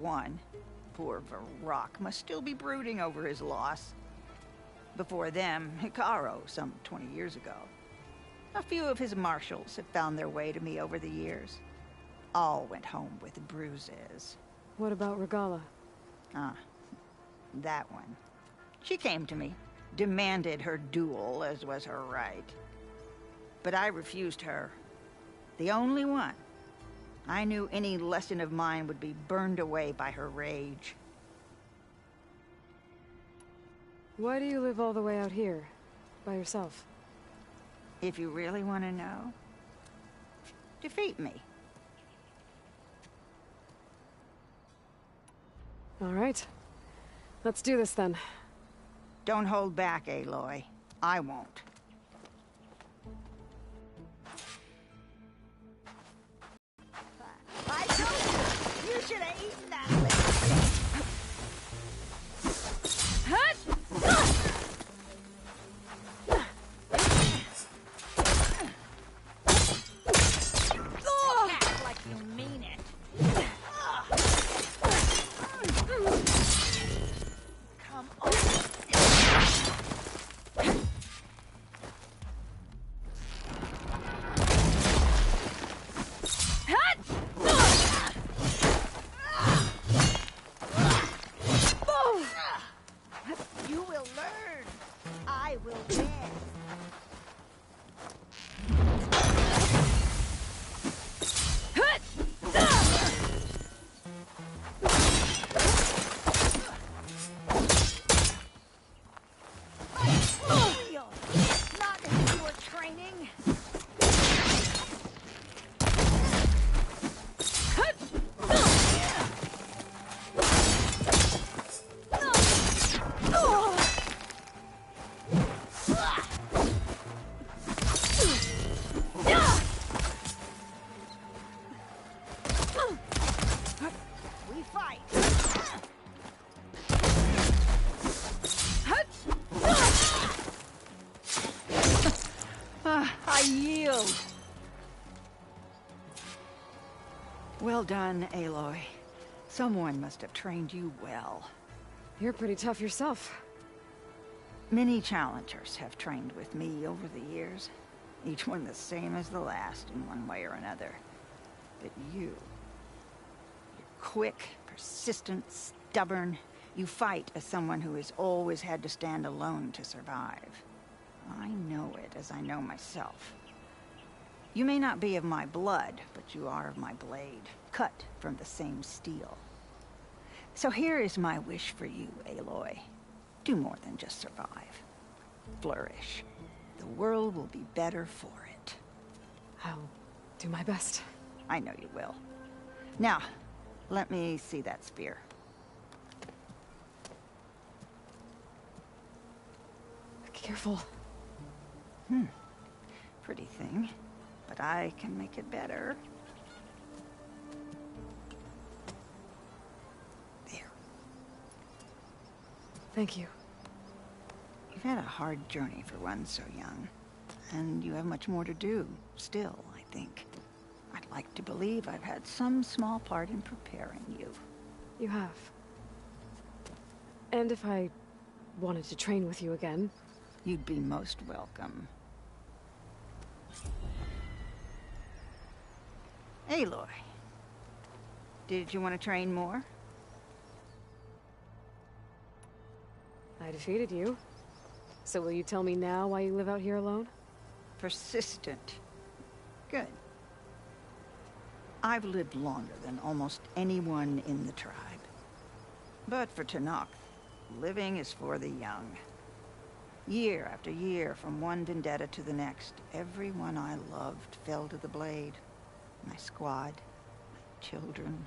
One, poor Varrock must still be brooding over his loss. Before them, Hikaru, some 20 years ago. A few of his marshals have found their way to me over the years. All went home with bruises. What about Regala? Ah, that one. She came to me, demanded her duel, as was her right. But I refused her. The only one. I knew any lesson of mine would be burned away by her rage. Why do you live all the way out here, by yourself? If you really want to know, defeat me. All right. Let's do this then. Don't hold back, Aloy. I won't. I told you! You should have eaten that little. Act like you mean it. Come on. You will learn. I will win. Not if you are training. We fight. I yield. Well done, Aloy. Someone must have trained you well. You're pretty tough yourself. Many challengers have trained with me over the years. Each one the same as the last in one way or another. But you're quick, persistent, stubborn. You fight as someone who has always had to stand alone to survive. I know it as I know myself. You may not be of my blood, but you are of my blade, cut from the same steel. So here is my wish for you, Aloy. Do more than just survive. Flourish. The world will be better for it. I'll do my best. I know you will. Now, let me see that spear. Careful. Pretty thing. But I can make it better. There. Thank you. You've had a hard journey for one so young. And you have much more to do, still, I think. I'd like to believe I've had some small part in preparing you. You have. And if I wanted to train with you again... You'd be most welcome. Aloy, did you want to train more? I defeated you. So will you tell me now why you live out here alone? Persistent. Good. I've lived longer than almost anyone in the tribe. But for Tenakth, living is for the young. Year after year, from one vendetta to the next, everyone I loved fell to the blade. My squad, my children,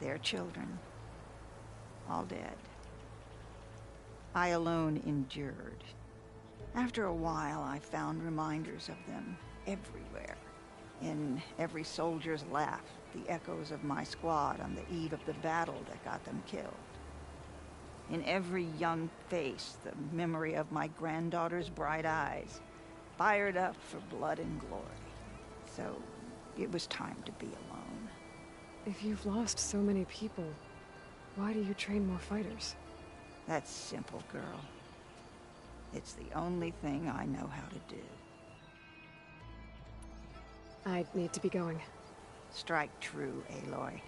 their children, all dead. I alone endured. After a while, I found reminders of them everywhere. In every soldier's laugh, the echoes of my squad on the eve of the battle that got them killed. In every young face, the memory of my granddaughter's bright eyes, fired up for blood and glory. So, it was time to be alone. If you've lost so many people, Why do you train more fighters? That's simple, girl. It's the only thing I know how to do. I need to be going. Strike true, Aloy.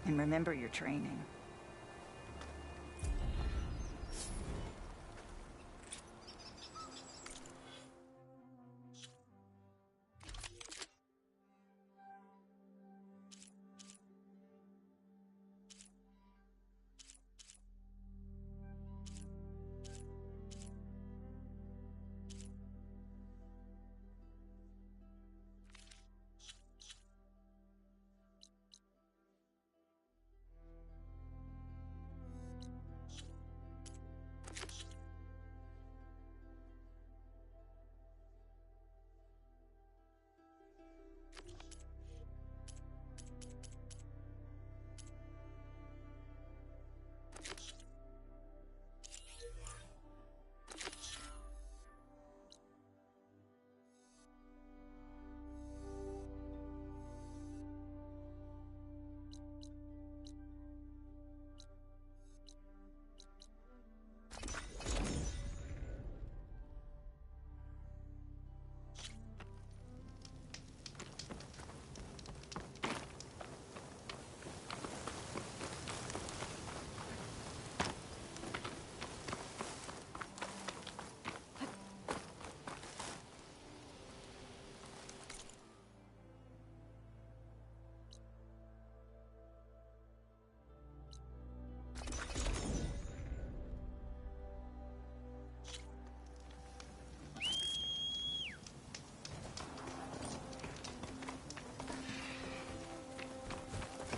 And remember your training.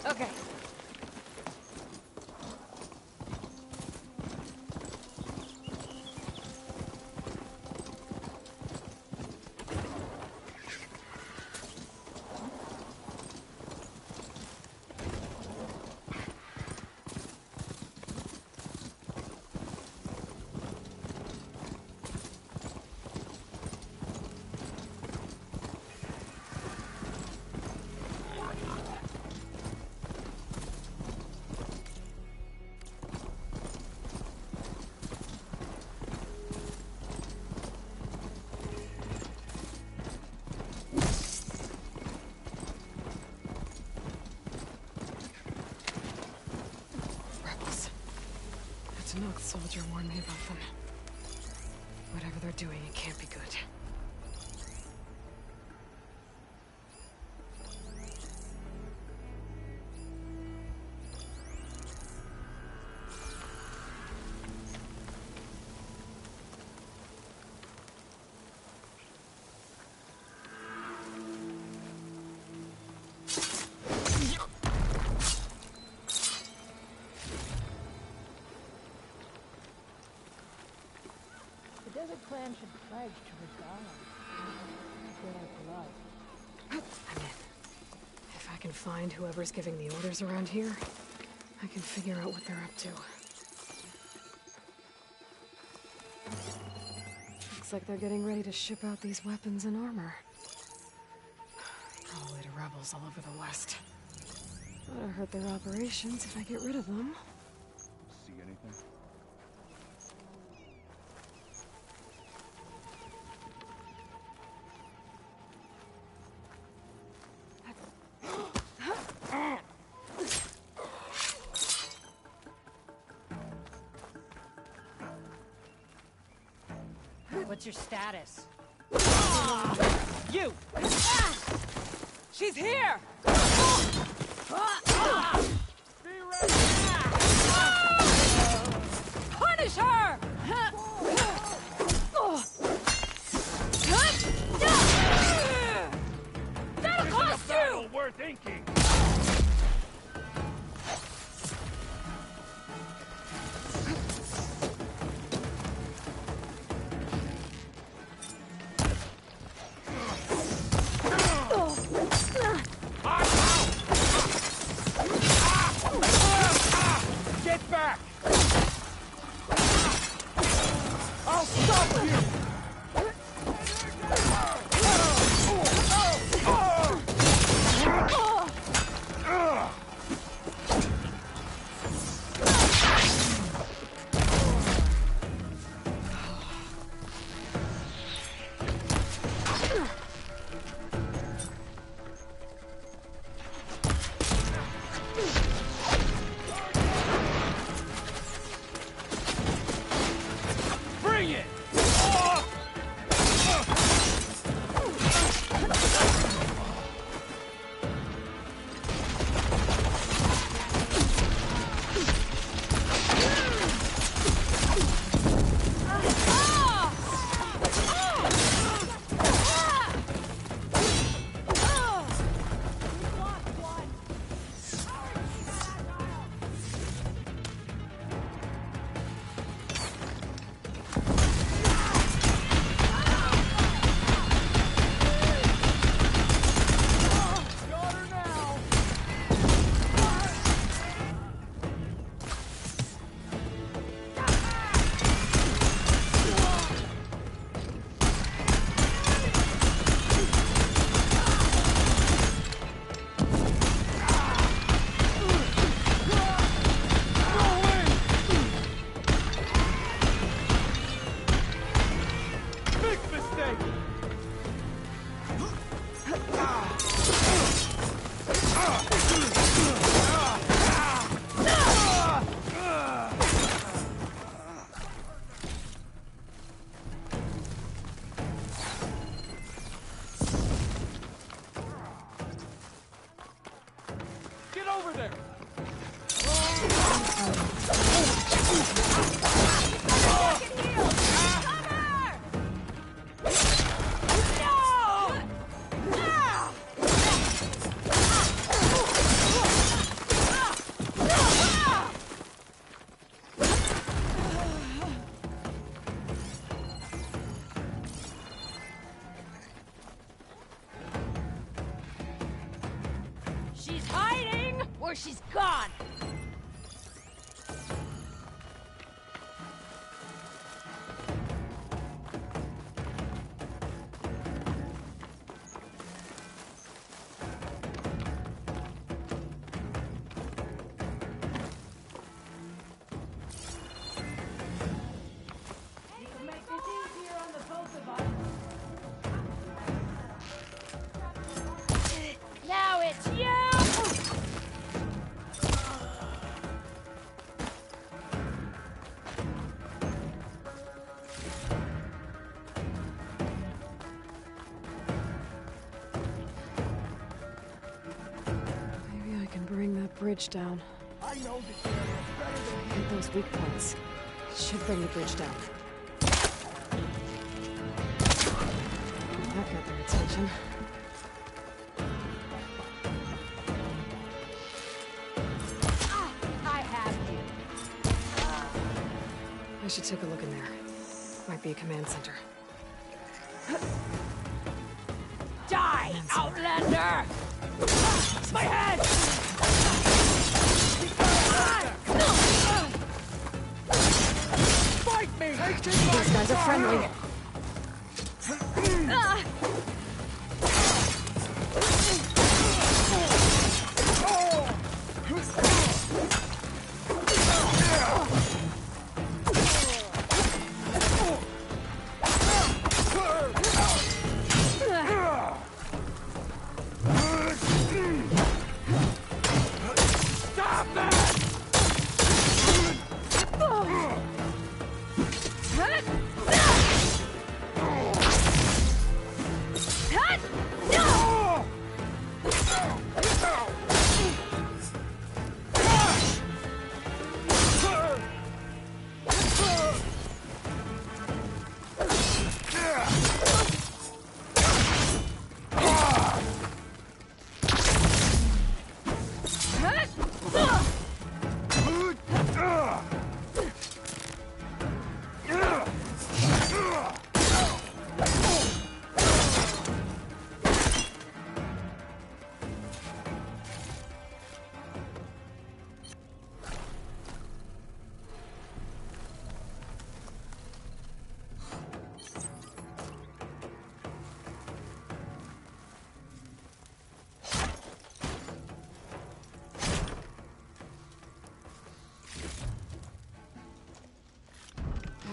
Okay. Tanakh soldier warned me about them. Whatever they're doing, it can't be good. The desert clan should pledge to regard their blood. I'm in. If I can find whoever's giving the orders around here, I can figure out what they're up to. Looks like they're getting ready to ship out these weapons and armor. Probably to rebels all over the West. Oughta hurt their operations if I get rid of them. See anything? What's your status? You! She's here! Punish her! That'll cost you! Worth inking. before she's gone! Now it's you! Maybe I can bring that bridge down. I know this area better than you. Hit those weak points. It should bring the bridge down. That got their attention. I have you. I should take a look in there. Might be a command center. Die, Outlander! My head! Fight me! These guys are friendly.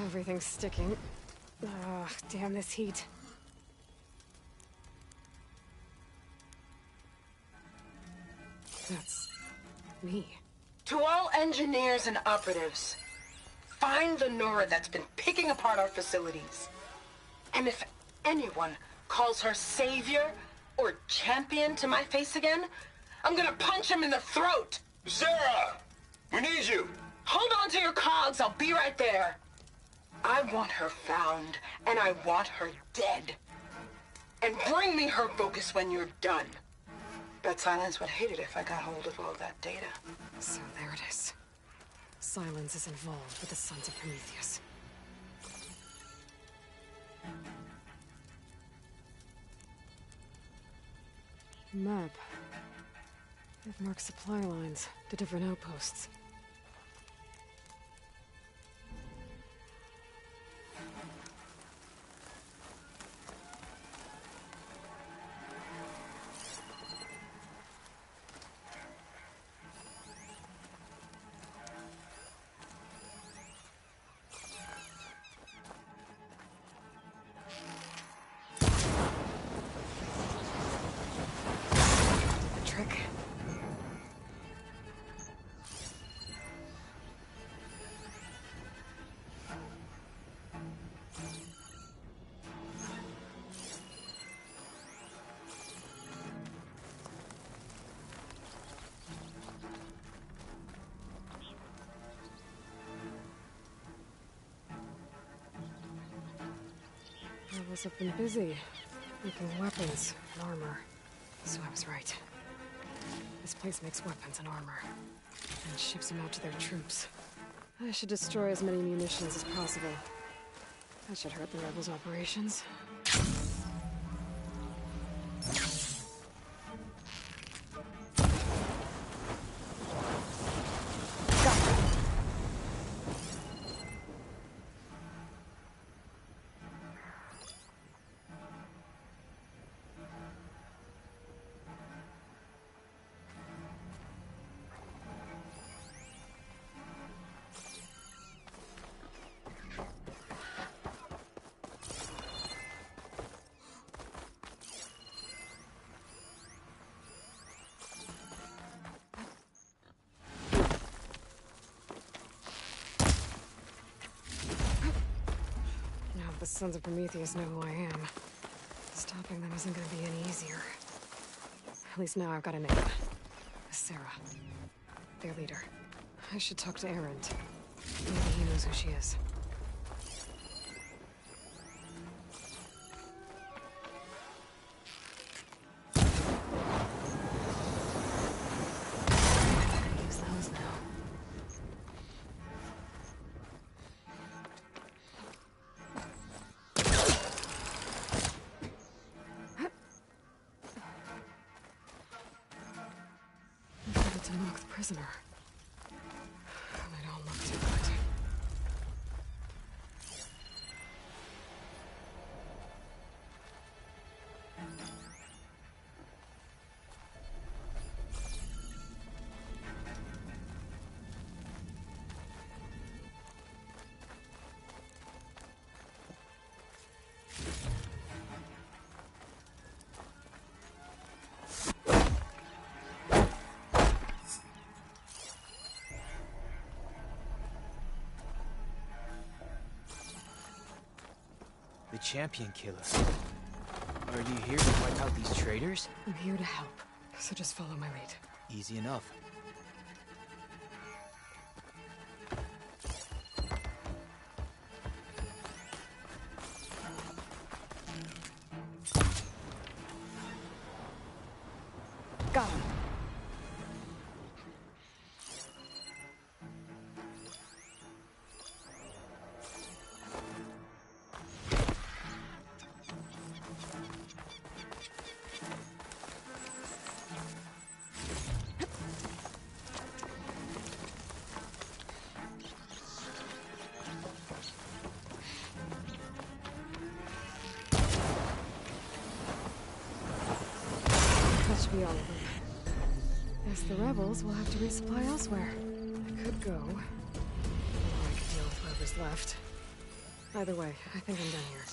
Everything's sticking. Ugh, damn this heat. That's me. To all engineers and operatives, find the Nora that's been picking apart our facilities. And if anyone calls her savior or champion to my face again, I'm gonna punch him in the throat. Sarah! We need you! Hold on to your cogs, I'll be right there. I want her found, and I want her dead. And bring me her focus when you're done. Bet Silence would hate it if I got hold of all that data. So there it is. Silence is involved with the Sons of Prometheus. Map. They've marked supply lines to different outposts. Trick. Rebels have been busy making weapons and armor, so I was right. This place makes weapons and armor, and ships them out to their troops. I should destroy as many munitions as possible. That should hurt the rebels' operations. The Sons of Prometheus know who I am. Stopping them isn't gonna be any easier. At least now I've got a name. Sarah. Their leader. I should talk to Erend. Maybe he knows who she is. Use those now. To knock the prisoner. They don't look too good. The champion killer. Are you here to wipe out these traitors? I'm here to help, so just follow my lead. Easy enough. Got him. That should be all of them. Guess the rebels will have to resupply elsewhere. I could go, or I could deal with whoever's left. Either way, I think I'm done here.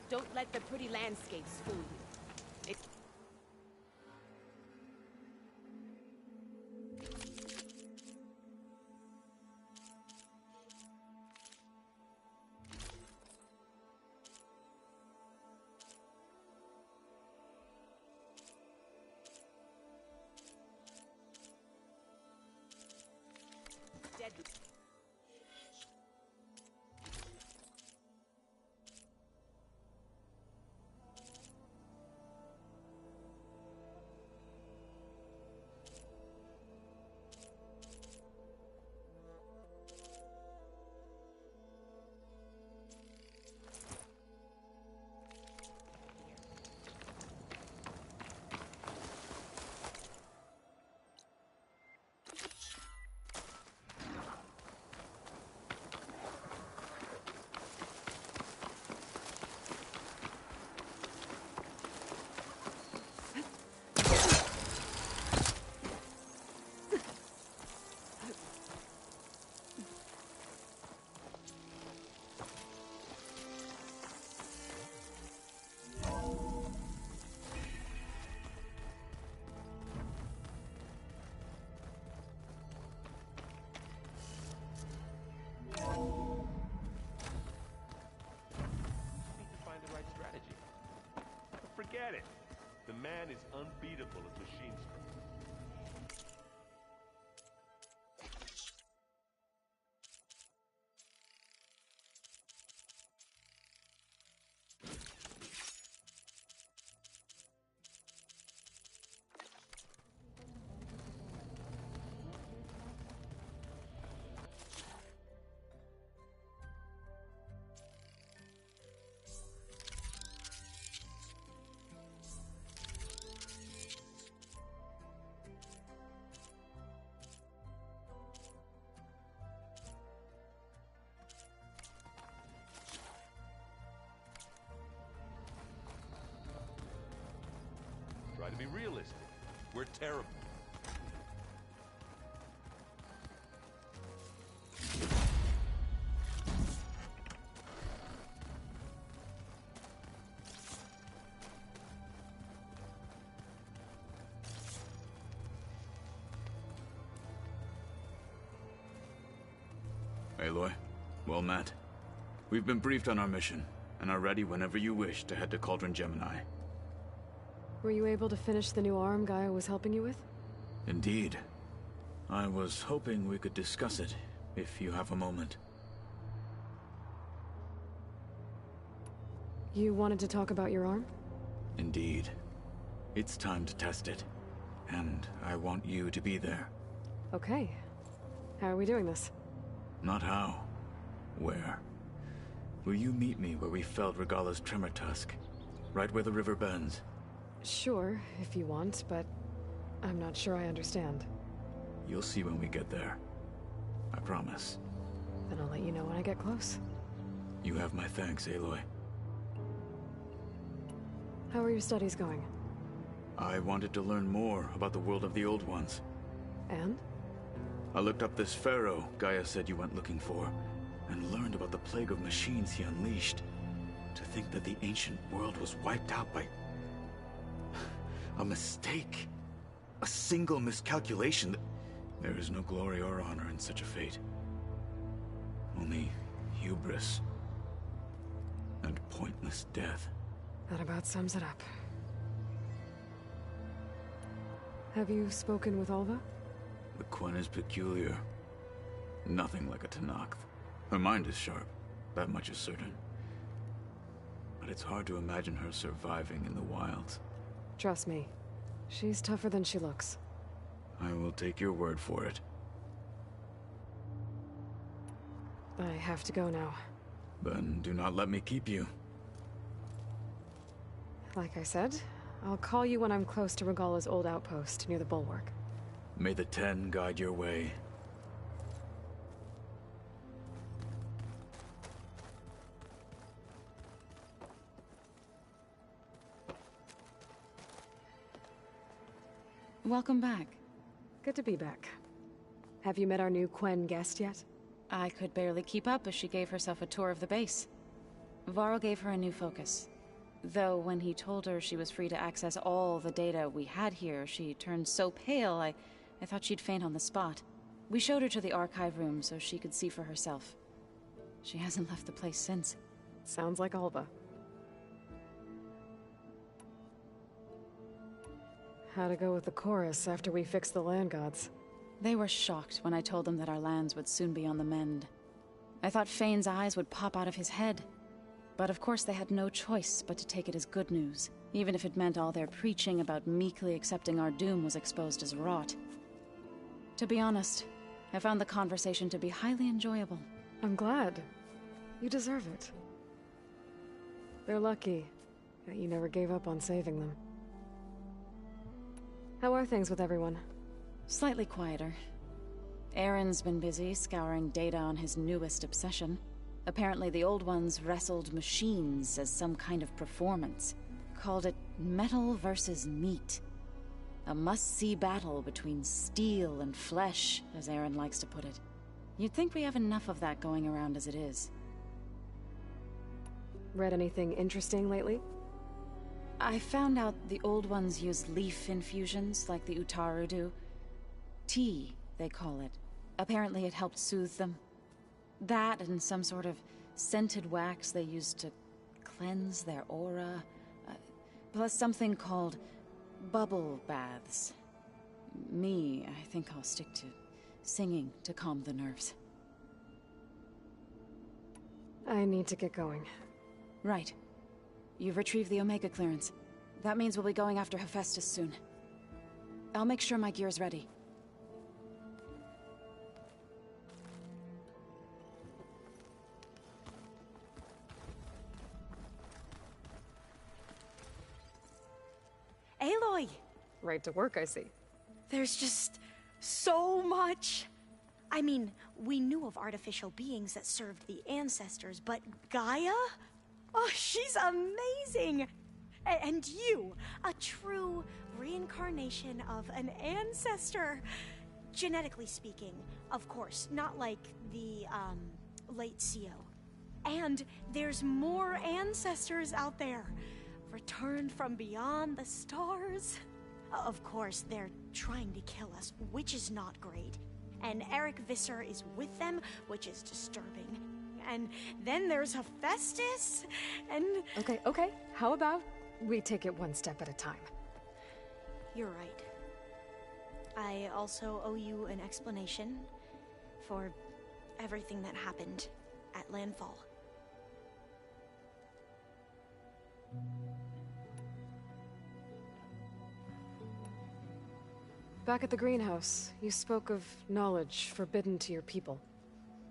Don't let the pretty landscapes fool you. It's deadly. Forget it. The man is unbeatable as machine strength. be realistic. We're terrible. Aloy, well met. We've been briefed on our mission, and are ready whenever you wish to head to Cauldron Gemini. Were you able to finish the new arm Gaia was helping you with? Indeed. I was hoping we could discuss it, if you have a moment. You wanted to talk about your arm? Indeed. It's time to test it, and I want you to be there. Okay. How are we doing this? Not how. Where? Will you meet me where we felled Regala's tremor tusk? Right where the river bends? Sure, if you want, but I'm not sure I understand. You'll see when we get there. I promise. Then I'll let you know when I get close. You have my thanks, Aloy. How are your studies going? I wanted to learn more about the world of the Old Ones. And? I looked up this pharaoh Gaia said you went looking for, and learned about the plague of machines he unleashed. To think that the ancient world was wiped out by a mistake. A single miscalculation. There is no glory or honor in such a fate. Only hubris and pointless death. That about sums it up. Have you spoken with Alva? The Quen is peculiar. Nothing like a Tenakth. Her mind is sharp, that much is certain. But it's hard to imagine her surviving in the wilds. Trust me, she's tougher than she looks. I will take your word for it. I have to go now. Then do not let me keep you. Like I said, I'll call you when I'm close to Regala's old outpost near the bulwark. May the Ten guide your way. Welcome back. Good to be back. Have you met our new Quen guest yet? I could barely keep up as she gave herself a tour of the base. Varl gave her a new focus. Though when he told her she was free to access all the data we had here, she turned so pale I thought she'd faint on the spot. We showed her to the archive room so she could see for herself. She hasn't left the place since. Sounds like Alva. How'd it go with the chorus after we fixed the land gods? They were shocked when I told them that our lands would soon be on the mend. I thought Fane's eyes would pop out of his head. But of course they had no choice but to take it as good news, even if it meant all their preaching about meekly accepting our doom was exposed as rot. To be honest, I found the conversation to be highly enjoyable. I'm glad. You deserve it. They're lucky that you never gave up on saving them. How are things with everyone? Slightly quieter. Aaron's been busy scouring data on his newest obsession. Apparently the old ones wrestled machines as some kind of performance. Called it metal versus meat. A must-see battle between steel and flesh, as Aaron likes to put it. You'd think we have enough of that going around as it is. Read anything interesting lately? I found out the old ones use leaf infusions like the Utaru do. Tea, they call it. Apparently it helped soothe them. That and some sort of scented wax they used to cleanse their aura. Plus something called bubble baths. Me, I think I'll stick to singing to calm the nerves. I need to get going. Right. You've retrieved the Omega clearance. That means we'll be going after Hephaestus soon. I'll make sure my gear's ready. Aloy! Right to work, I see. There's just so much. I mean, we knew of artificial beings that served the ancestors, but Gaia? Oh, she's amazing! And you, a true reincarnation of an ancestor. Genetically speaking, of course, not like the, late CO. And there's more ancestors out there, returned from beyond the stars. Of course, they're trying to kill us, which is not great. And Eric Visser is with them, which is disturbing. And then there's Hephaestus, and... Okay. How about we take it one step at a time? You're right. I also owe you an explanation for everything that happened at Landfall. Back at the greenhouse, you spoke of knowledge forbidden to your people.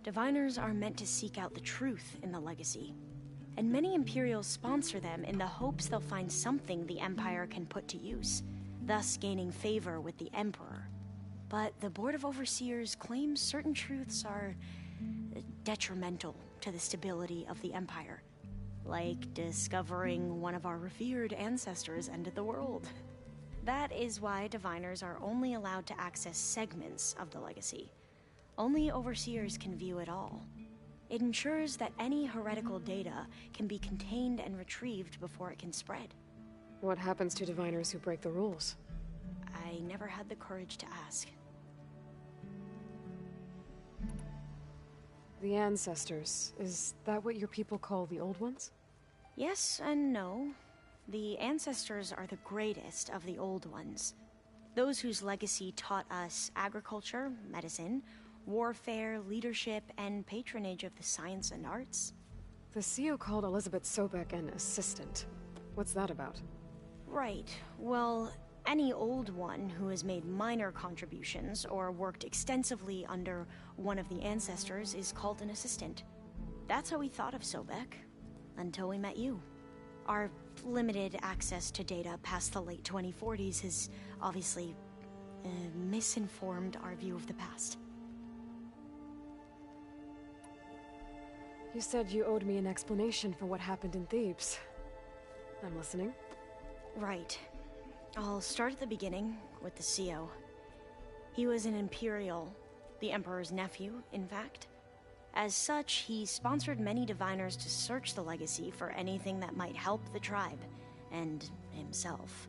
Diviners are meant to seek out the truth in the legacy, and many Imperials sponsor them in the hopes they'll find something the Empire can put to use, thus gaining favor with the Emperor. But the Board of Overseers claims certain truths are detrimental to the stability of the Empire, like discovering one of our revered ancestors ended the world. That is why Diviners are only allowed to access segments of the legacy. Only Overseers can view it all. It ensures that any heretical data can be contained and retrieved before it can spread. What happens to Diviners who break the rules? I never had the courage to ask. The ancestors, is that what your people call the old ones? Yes and no. The ancestors are the greatest of the old ones. Those whose legacy taught us agriculture, medicine, warfare, leadership, and patronage of the science and arts. The CEO called Elizabeth Sobek an assistant. What's that about? Right. Well, any old one who has made minor contributions or worked extensively under one of the ancestors is called an assistant. That's how we thought of Sobek, until we met you. Our limited access to data past the late 2040s has obviously misinformed our view of the past. You said you owed me an explanation for what happened in Thebes. I'm listening. Right. I'll start at the beginning with the CO. He was an Imperial, the Emperor's nephew, in fact. As such, he sponsored many Diviners to search the legacy for anything that might help the tribe, and himself.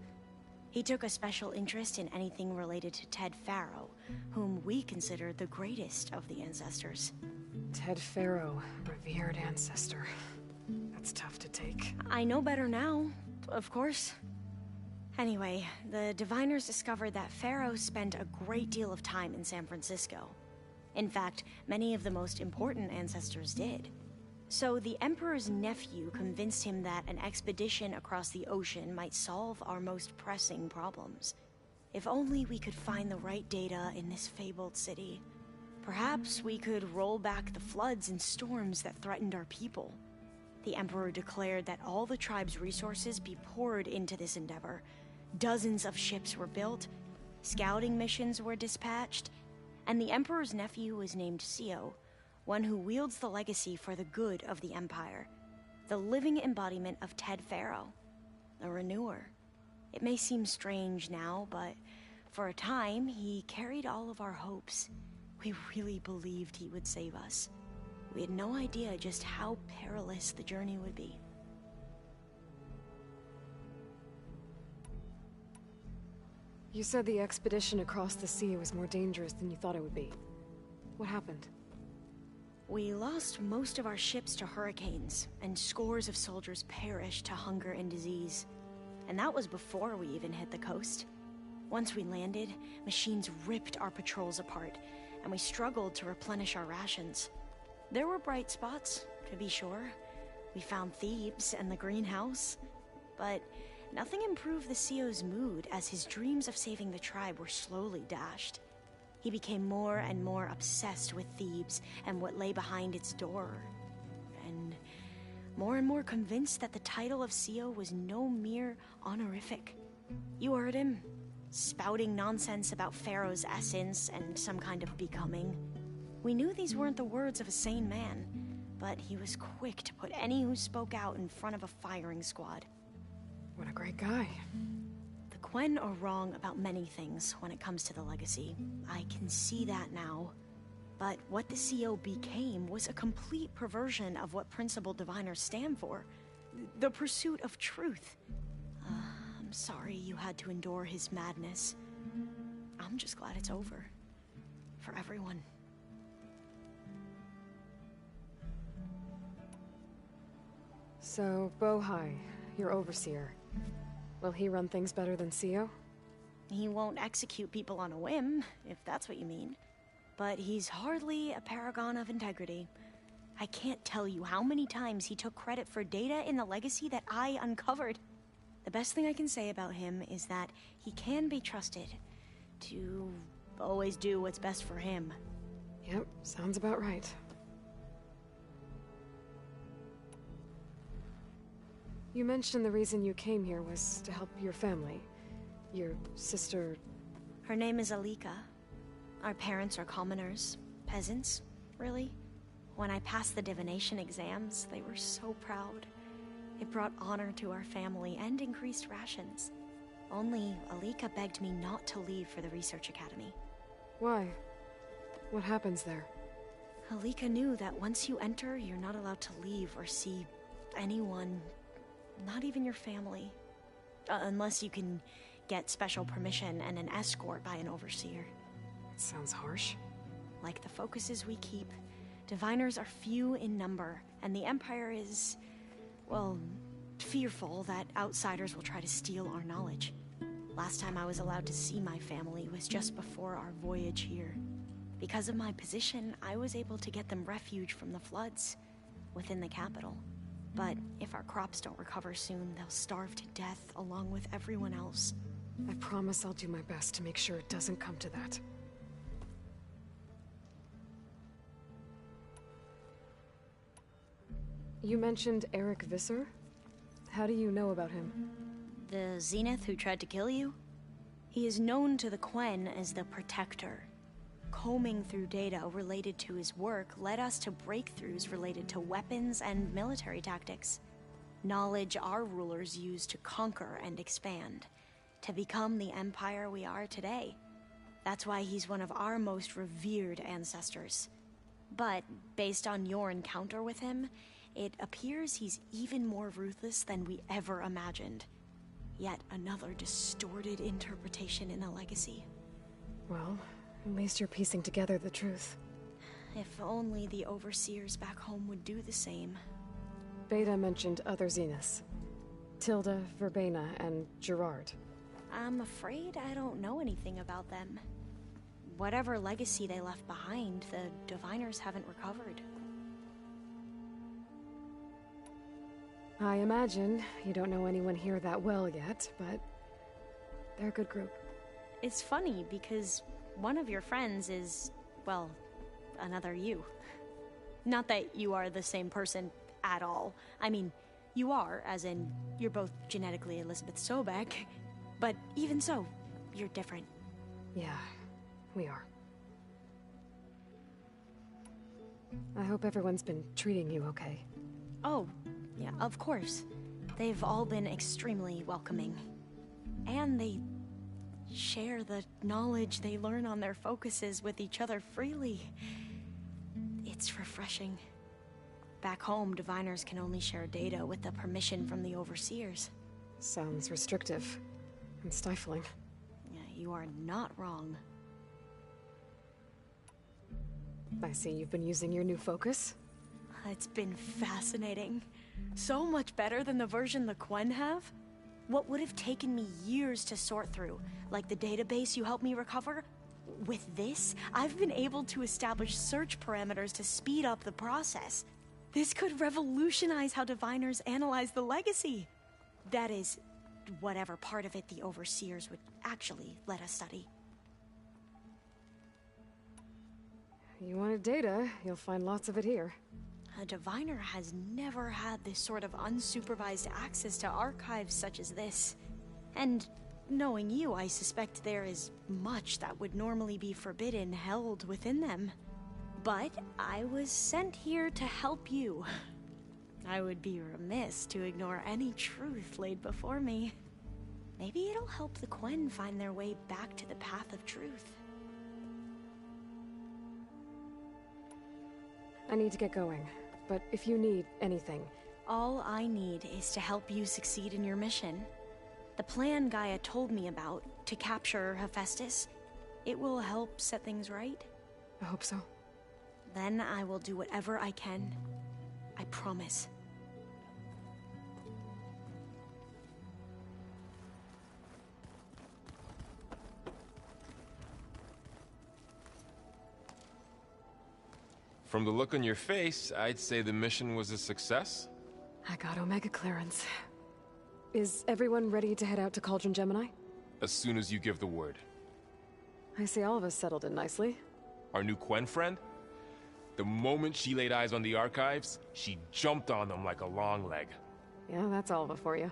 He took a special interest in anything related to Ted Faro, whom we consider the greatest of the ancestors. Ted Faro, revered ancestor. That's tough to take. I know better now, of course. Anyway, the Diviners discovered that Faro spent a great deal of time in San Francisco. In fact, many of the most important ancestors did. So the Emperor's nephew convinced him that an expedition across the ocean might solve our most pressing problems. If only we could find the right data in this fabled city. Perhaps we could roll back the floods and storms that threatened our people. The Emperor declared that all the tribe's resources be poured into this endeavor. Dozens of ships were built, scouting missions were dispatched, and the Emperor's nephew was named CO, one who wields the legacy for the good of the Empire. The living embodiment of Ted Faro, a renewer. It may seem strange now, but for a time, he carried all of our hopes. We really believed he would save us. We had no idea just how perilous the journey would be. You said the expedition across the sea was more dangerous than you thought it would be. What happened? We lost most of our ships to hurricanes, and scores of soldiers perished to hunger and disease. And that was before we even hit the coast. Once we landed, machines ripped our patrols apart, and we struggled to replenish our rations. There were bright spots, to be sure. We found Thebes and the greenhouse, but nothing improved the CO's mood as his dreams of saving the tribe were slowly dashed. He became more and more obsessed with Thebes and what lay behind its door, and more convinced that the title of CO was no mere honorific. You heard him, spouting nonsense about Pharaoh's essence and some kind of becoming. We knew these weren't the words of a sane man, but he was quick to put any who spoke out in front of a firing squad. What a great guy. The Quen are wrong about many things when it comes to the legacy. I can see that now. But what the CO became was a complete perversion of what principal diviners stand for. The pursuit of truth. I'm sorry you had to endure his madness. I'm just glad it's over. For everyone. So, Bohai, your overseer. Will he run things better than CO? He won't execute people on a whim, if that's what you mean. But he's hardly a paragon of integrity. I can't tell you how many times he took credit for data in the legacy that I uncovered. The best thing I can say about him is that he can be trusted to always do what's best for him. Yep, sounds about right. You mentioned the reason you came here was to help your family. Your sister... Her name is Alika. Our parents are commoners. Peasants, really. When I passed the divination exams, they were so proud. It brought honor to our family and increased rations. Only Alika begged me not to leave for the research academy. Why? What happens there? Alika knew that once you enter, you're not allowed to leave or see anyone, not even your family. Unless you can get special permission and an escort by an overseer. It sounds harsh. Like the focuses we keep, diviners are few in number, and the Empire is, well, fearful that outsiders will try to steal our knowledge. Last time I was allowed to see my family was just before our voyage here. Because of my position, I was able to get them refuge from the floods within the capital. But if our crops don't recover soon, they'll starve to death along with everyone else. I promise I'll do my best to make sure it doesn't come to that. You mentioned Eric Visser? How do you know about him? The Zenith who tried to kill you? He is known to the Quen as the Protector. Combing through data related to his work led us to breakthroughs related to weapons and military tactics. Knowledge our rulers used to conquer and expand, to become the empire we are today. That's why he's one of our most revered ancestors. But based on your encounter with him, it appears he's even more ruthless than we ever imagined. Yet another distorted interpretation in the legacy. Well, at least you're piecing together the truth. If only the overseers back home would do the same. Beta mentioned other Zeniths. Tilda, Verbena, and Gerard. I'm afraid I don't know anything about them. Whatever legacy they left behind, the diviners haven't recovered. I imagine you don't know anyone here that well yet, but they're a good group. It's funny because one of your friends is, well, another you. Not that you are the same person at all. I mean, you are, as in, you're both genetically Elizabeth Sobek, but even so, you're different. Yeah, we are. I hope everyone's been treating you okay. Oh, yeah, of course. They've all been extremely welcoming. And they share the knowledge they learn on their focuses with each other freely. It's refreshing. Back home, diviners can only share data with the permission from the overseers. Sounds restrictive and stifling. Yeah, you are not wrong. I see you've been using your new focus. It's been fascinating. So much better than the version the Quen have. What would have taken me years to sort through, like the database you helped me recover, with this, I've been able to establish search parameters to speed up the process. This could revolutionize how diviners analyze the legacy. That is, whatever part of it the overseers would actually let us study. You wanted data, you'll find lots of it here. A diviner has never had this sort of unsupervised access to archives such as this. And knowing you, I suspect there is much that would normally be forbidden held within them. But I was sent here to help you. I would be remiss to ignore any truth laid before me. Maybe it'll help the Quen find their way back to the path of truth. I need to get going, but if you need anything... All I need is to help you succeed in your mission. The plan Gaia told me about, to capture Hephaestus, it will help set things right. I hope so. Then I will do whatever I can. I promise. From the look on your face, I'd say the mission was a success. I got Omega clearance. Is everyone ready to head out to Cauldron Gemini? As soon as you give the word. I see all of us settled in nicely. Our new Quen friend? The moment she laid eyes on the archives, she jumped on them like a long leg. Yeah, that's Alva for you.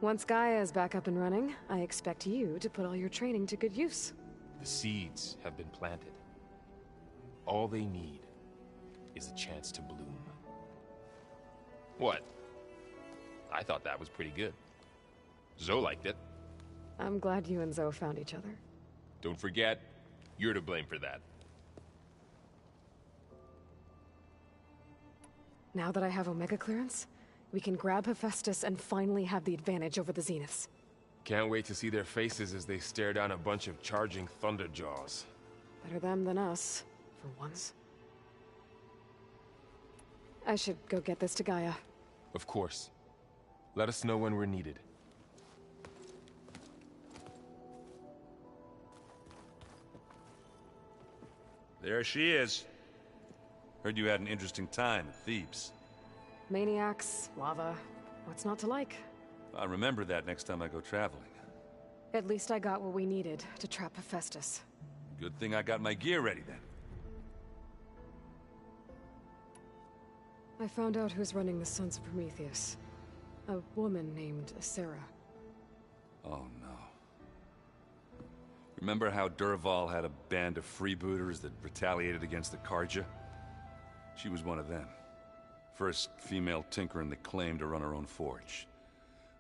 Once Gaia is back up and running, I expect you to put all your training to good use. The seeds have been planted. All they need is a chance to bloom. What? I thought that was pretty good. Zoe liked it. I'm glad you and Zoe found each other. Don't forget, you're to blame for that. Now that I have Omega clearance, we can grab Hephaestus and finally have the advantage over the Zeniths. Can't wait to see their faces as they stare down a bunch of charging Thunderjaws. Better them than us, for once. I should go get this to Gaia. Of course. Let us know when we're needed. There she is. Heard you had an interesting time at Thebes. Maniacs, lava, what's not to like? I'll remember that next time I go traveling. At least I got what we needed to trap Hephaestus. Good thing I got my gear ready then. I found out who's running the Sons of Prometheus. A woman named Sarah. Oh no. Remember how Durval had a band of freebooters that retaliated against the Karja? She was one of them. First female tinker in the claim to run her own forge.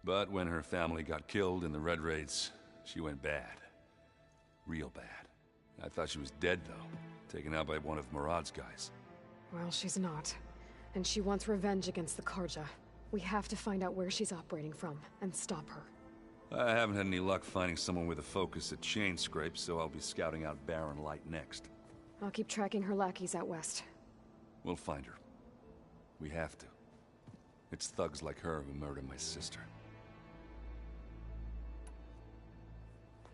But when her family got killed in the Red Raids, she went bad. Real bad. I thought she was dead, though. Taken out by one of Murad's guys. Well, she's not. And she wants revenge against the Karja. We have to find out where she's operating from, and stop her. I haven't had any luck finding someone with a focus at chain scrapes, so I'll be scouting out Barren Light next. I'll keep tracking her lackeys out west. We'll find her. We have to. It's thugs like her who murdered my sister.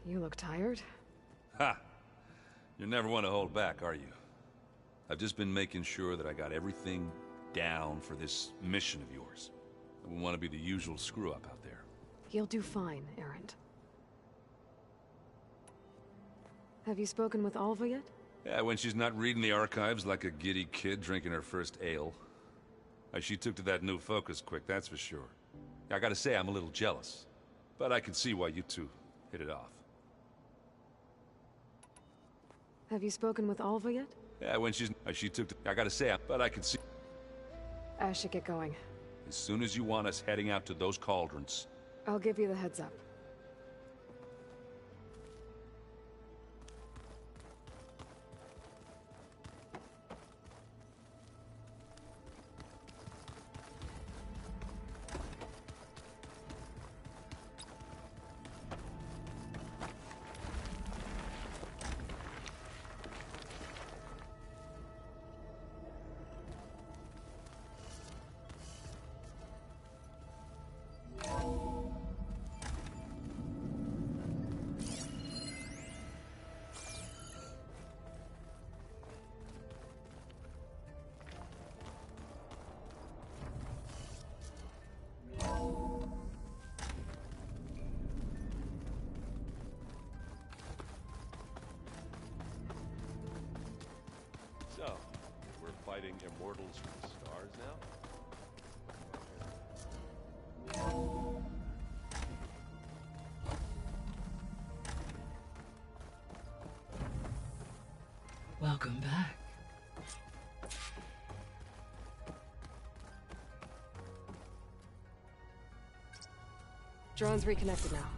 You look tired. Ha! You never want to hold back, are you? I've just been making sure that I got everything down for this mission of yours. I wouldn't want to be the usual screw-up out there. You'll do fine, Errant. Have you spoken with Alva yet? Yeah, when she's not reading the archives like a giddy kid drinking her first ale. She took to that new focus quick, that's for sure. I gotta say, I'm a little jealous. But I can see why you two hit it off. Have you spoken with Alva yet? Yeah, when she took to... I gotta say, but I can see... I should get going. As soon as you want us heading out to those cauldrons... I'll give you the heads up. So, we're fighting immortals from the stars now? Welcome back. Drone's reconnected now.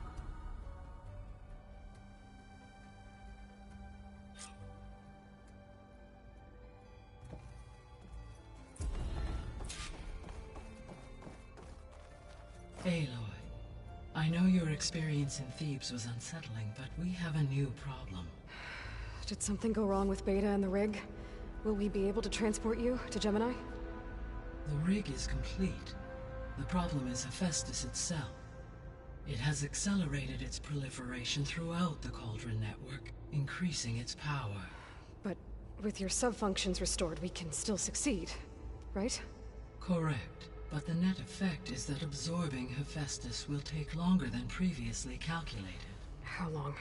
Aloy, I know your experience in Thebes was unsettling, but we have a new problem. Did something go wrong with Beta and the rig? Will we be able to transport you to Gemini? The rig is complete. The problem is Hephaestus itself. It has accelerated its proliferation throughout the Cauldron network, increasing its power. But with your sub-functions restored, we can still succeed, right? Correct. But the net effect is that absorbing Hephaestus will take longer than previously calculated. How long?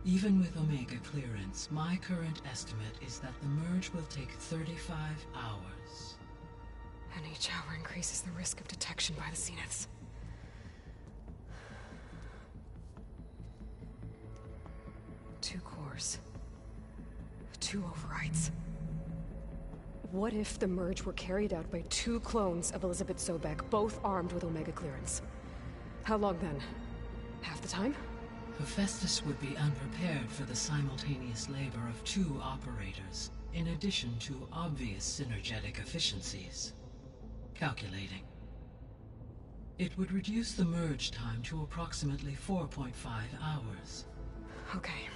Even with Omega clearance, my current estimate is that the merge will take 35 hours. And each hour increases the risk of detection by the Zeniths. Two cores. Two overrides. What if the merge were carried out by two clones of Elizabeth Sobek, both armed with Omega clearance? How long then? Half the time? Hephaestus would be unprepared for the simultaneous labor of two operators, in addition to obvious synergetic efficiencies. Calculating. It would reduce the merge time to approximately 4.5 hours. Okay.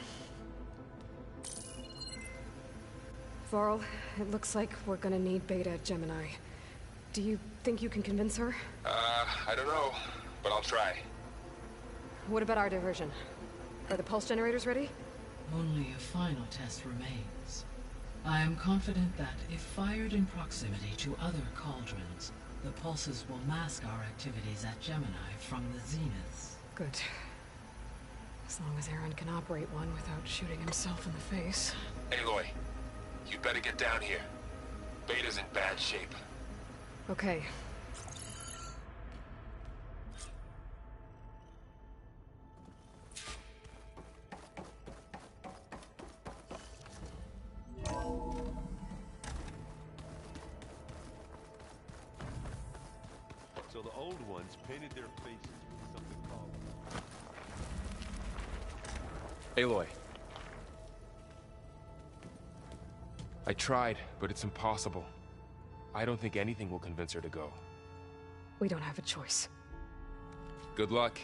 Varl, it looks like we're gonna need Beta at Gemini. Do you think you can convince her? I don't know, but I'll try. What about our diversion? Are the pulse generators ready? Only a final test remains. I am confident that if fired in proximity to other cauldrons, the pulses will mask our activities at Gemini from the Zeniths. Good. As long as Aaron can operate one without shooting himself in the face. Aloy, you better get down here. Beta's in bad shape. Okay. So the old ones painted their faces with something called... Aloy. I tried, but it's impossible. I don't think anything will convince her to go. We don't have a choice. Good luck.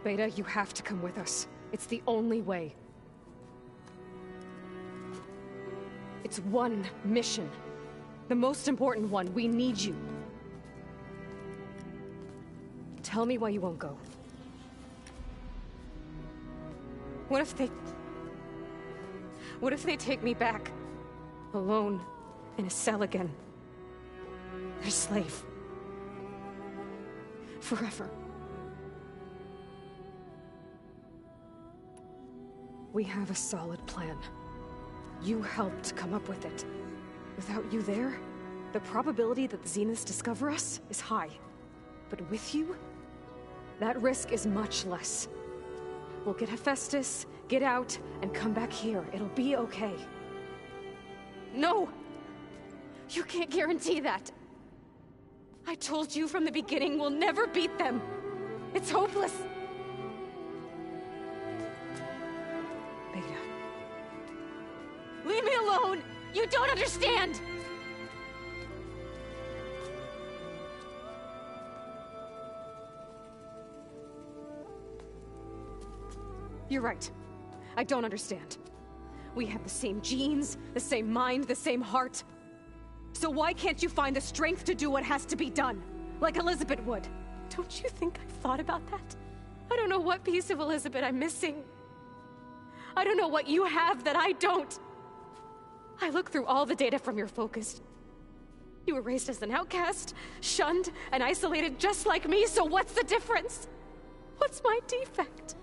Beta, you have to come with us. It's the only way. It's one mission. The most important one. We need you. Tell me why you won't go. What if they take me back? Alone, in a cell again. Their slave. Forever. We have a solid plan. You helped come up with it. Without you there, the probability that the Zeniths discover us is high. But with you, that risk is much less. We'll get Hephaestus, get out, and come back here. It'll be okay. No! You can't guarantee that. I told you from the beginning we'll never beat them. It's hopeless. Beta. Leave me alone! You don't understand! You're right. I don't understand. We have the same genes, the same mind, the same heart. So why can't you find the strength to do what has to be done? Like Elizabeth would. Don't you think I've thought about that? I don't know what piece of Elizabeth I'm missing. I don't know what you have that I don't. I look through all the data from your focus. You were raised as an outcast, shunned, and isolated just like me, so what's the difference? What's my defect?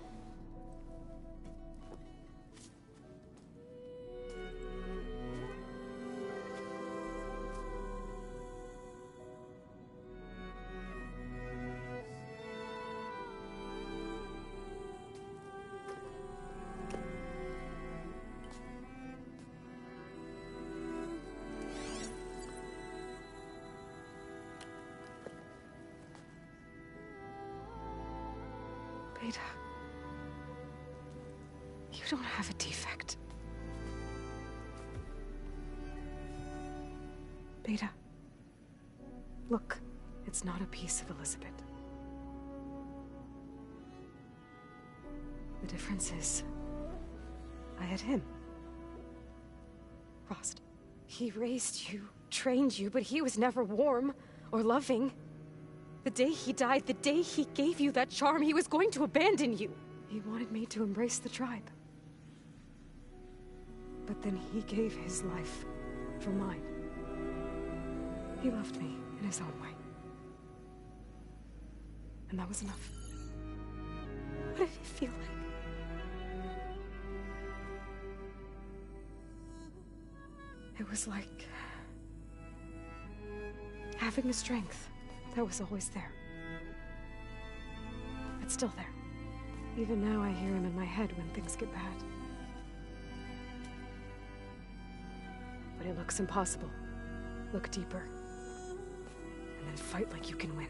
Beta. You don't have a defect. Beta. Look, it's not a piece of Elizabeth. The difference is, I had him. Frost. He raised you, trained you, but he was never warm or loving. The day he died, the day he gave you that charm, he was going to abandon you. He wanted me to embrace the tribe. But then he gave his life for mine. He loved me in his own way. And that was enough. What did it feel like? It was like having the strength that was always there. It's still there. Even now I hear him in my head when things get bad. When it looks impossible, look deeper. And then fight like you can win.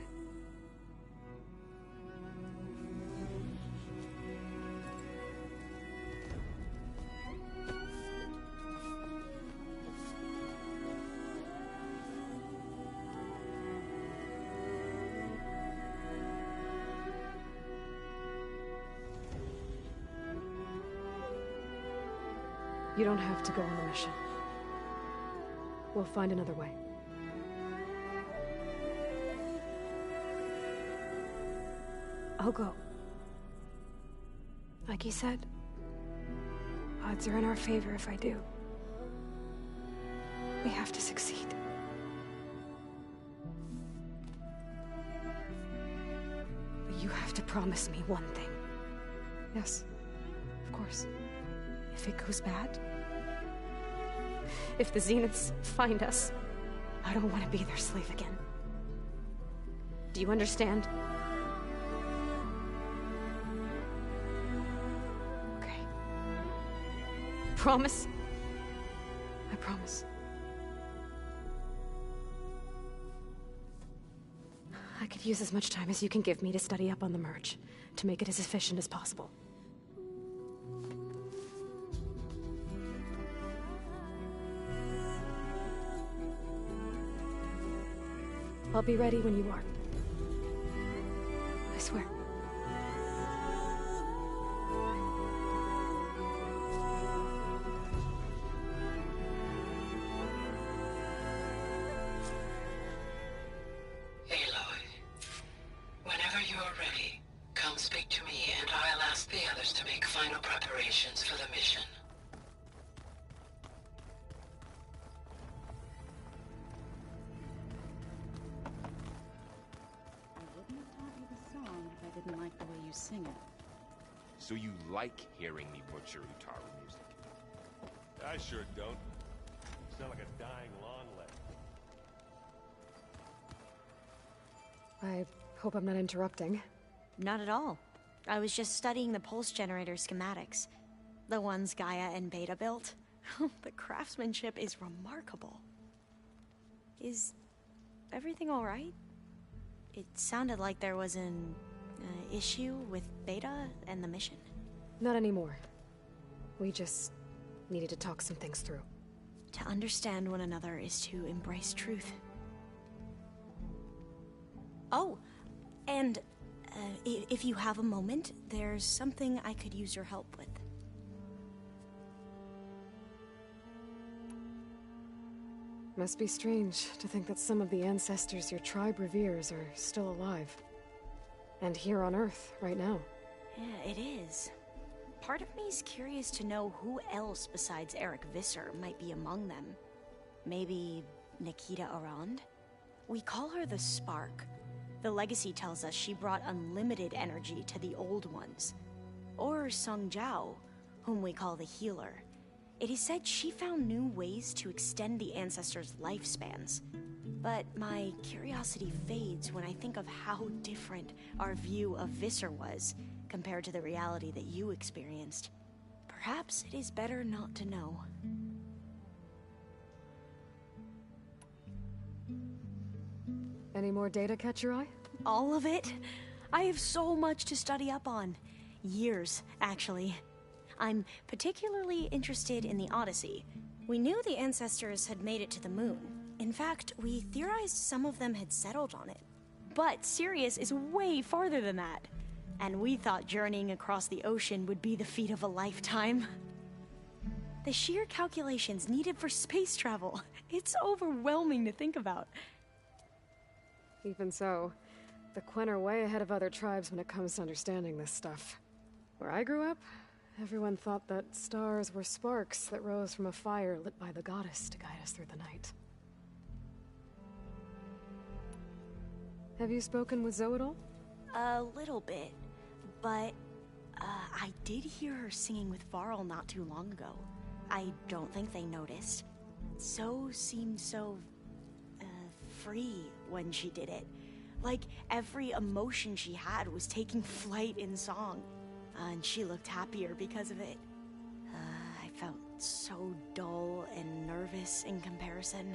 You don't have to go on the mission. We'll find another way. I'll go. Like you said, odds are in our favor if I do. We have to succeed. But you have to promise me one thing. Yes, of course. If it goes bad, if the Zeniths find us, I don't want to be their slave again. Do you understand? Okay. Promise? I promise. I could use as much time as you can give me to study up on the merge, to make it as efficient as possible. I'll be ready when you are. I swear. Aloy, whenever you are ready, come speak to me and I'll ask the others to make final preparations for the mission. Like the way you sing it. So you like hearing me butcher Utaru music? I sure don't. You sound like a dying long leg. I hope I'm not interrupting. Not at all. I was just studying the pulse generator schematics. The ones Gaia and Beta built. The craftsmanship is remarkable. Is everything all right? It sounded like there was an issue with Beta and the mission. Not anymore. We just needed to talk some things through. To understand one another is to embrace truth. Oh, and if you have a moment, there's something I could use your help with. Must be strange to think that some of the ancestors your tribe reveres are still alive. And here on Earth, right now. Yeah, it is. Part of me's curious to know who else besides Eric Visser might be among them. Maybe Nikita Arand? We call her the Spark. The legacy tells us she brought unlimited energy to the Old Ones. Or Sung Jiao, whom we call the Healer. It is said she found new ways to extend the ancestors' lifespans. But my curiosity fades when I think of how different our view of Visser was compared to the reality that you experienced. Perhaps it is better not to know. Any more data catch your eye? All of it? I have so much to study up on. Years, actually. I'm particularly interested in the Odyssey. We knew the ancestors had made it to the moon. In fact, we theorized some of them had settled on it. But Sirius is way farther than that. And we thought journeying across the ocean would be the feat of a lifetime. The sheer calculations needed for space travel. It's overwhelming to think about. Even so, the Quen are way ahead of other tribes when it comes to understanding this stuff. Where I grew up, everyone thought that stars were sparks that rose from a fire lit by the goddess to guide us through the night. Have you spoken with Zoe at all? A little bit, but I did hear her singing with Varl not too long ago. I don't think they noticed. Zoe seemed so free when she did it. Like every emotion she had was taking flight in song. And she looked happier because of it. I felt so dull and nervous in comparison.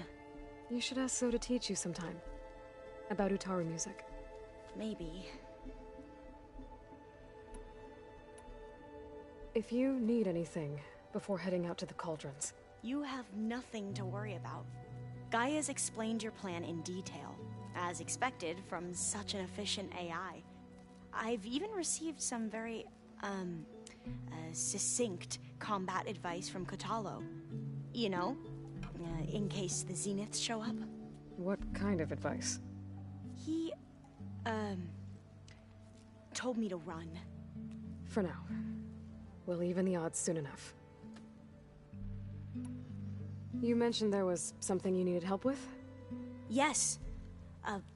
You should ask Zoe to teach you sometime. About Utaru music. Maybe. If you need anything before heading out to the cauldrons. You have nothing to worry about. Gaia's explained your plan in detail, as expected from such an efficient AI. I've even received some very, succinct combat advice from Kotalo. You know, in case the Zeniths show up. What kind of advice? He, told me to run. For now. We'll even the odds soon enough. You mentioned there was something you needed help with? Yes.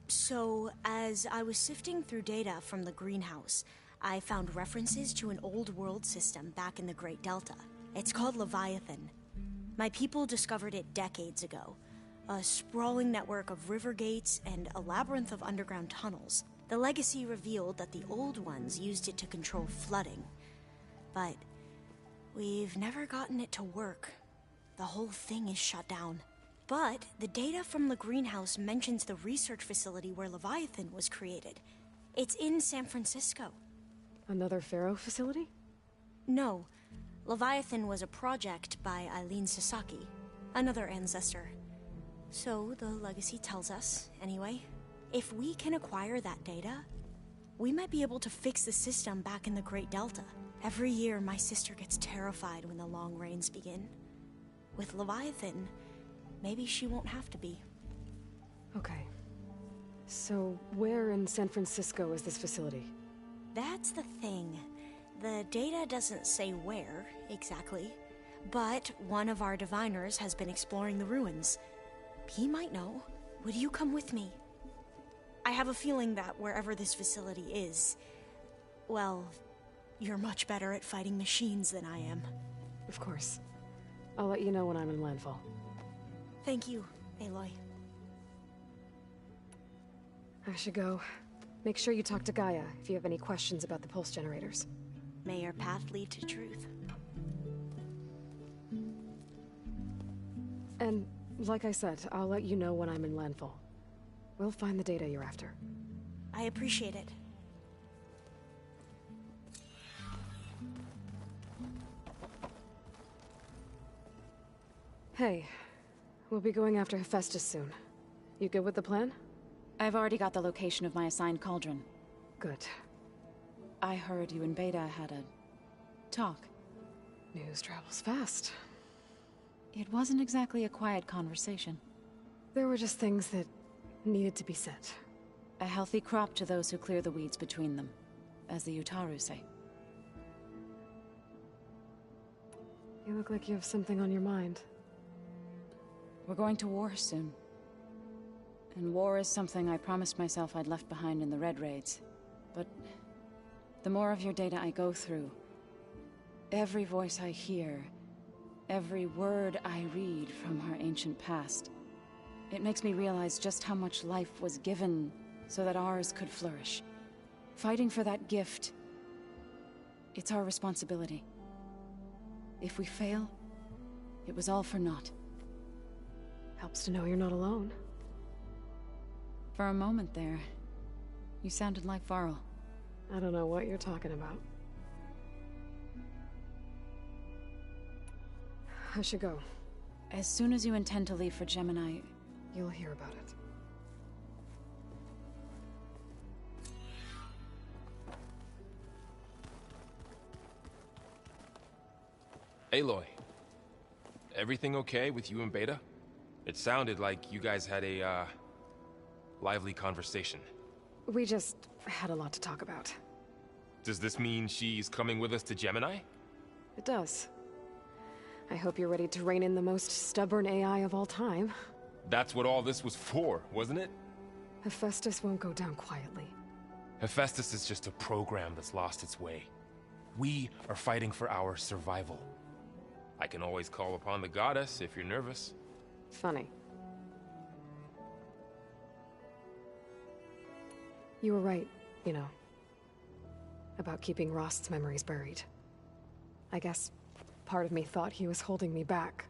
So, as I was sifting through data from the greenhouse, I found references to an old world system back in the Great Delta. It's called Leviathan. My people discovered it decades ago. A sprawling network of river gates and a labyrinth of underground tunnels. The legacy revealed that the old ones used it to control flooding. But we've never gotten it to work. The whole thing is shut down. But the data from the greenhouse mentions the research facility where Leviathan was created. It's in San Francisco. Another Pharaoh facility? No. Leviathan was a project by Eileen Sasaki, another ancestor. So the legacy tells us, anyway. If we can acquire that data, we might be able to fix the system back in the Great Delta. Every year, my sister gets terrified when the long rains begin. With Leviathan, maybe she won't have to be. Okay. So, where in San Francisco is this facility? That's the thing. The data doesn't say where, exactly. But one of our diviners has been exploring the ruins. He might know. Would you come with me? I have a feeling that wherever this facility is, well, you're much better at fighting machines than I am. Of course. I'll let you know when I'm in landfall. Thank you, Aloy. I should go. Make sure you talk to Gaia if you have any questions about the pulse generators. May your path lead to truth. And, like I said, I'll let you know when I'm in landfall. We'll find the data you're after. I appreciate it. Hey, we'll be going after Hephaestus soon. You good with the plan? I've already got the location of my assigned cauldron. Good. I heard you and Beta had a talk. News travels fast. It wasn't exactly a quiet conversation. There were just things that needed to be said. A healthy crop to those who clear the weeds between them, as the Utaru say. You look like you have something on your mind. We're going to war soon. And war is something I promised myself I'd left behind in the Red Raids. But the more of your data I go through, every voice I hear, every word I read from our ancient past, it makes me realize just how much life was given so that ours could flourish. Fighting for that gift, it's our responsibility. If we fail, it was all for naught. Helps to know you're not alone. For a moment there, you sounded like Varl. I don't know what you're talking about. I should go. As soon as you intend to leave for Gemini, you'll hear about it. Aloy, everything okay with you and Beta? It sounded like you guys had a, lively conversation. We just had a lot to talk about. Does this mean she's coming with us to Gemini? It does. I hope you're ready to rein in the most stubborn AI of all time. That's what all this was for, wasn't it? Hephaestus won't go down quietly. Hephaestus is just a program that's lost its way. We are fighting for our survival. I can always call upon the goddess if you're nervous. Funny. You were right, you know, about keeping Rost's memories buried. I guess part of me thought he was holding me back,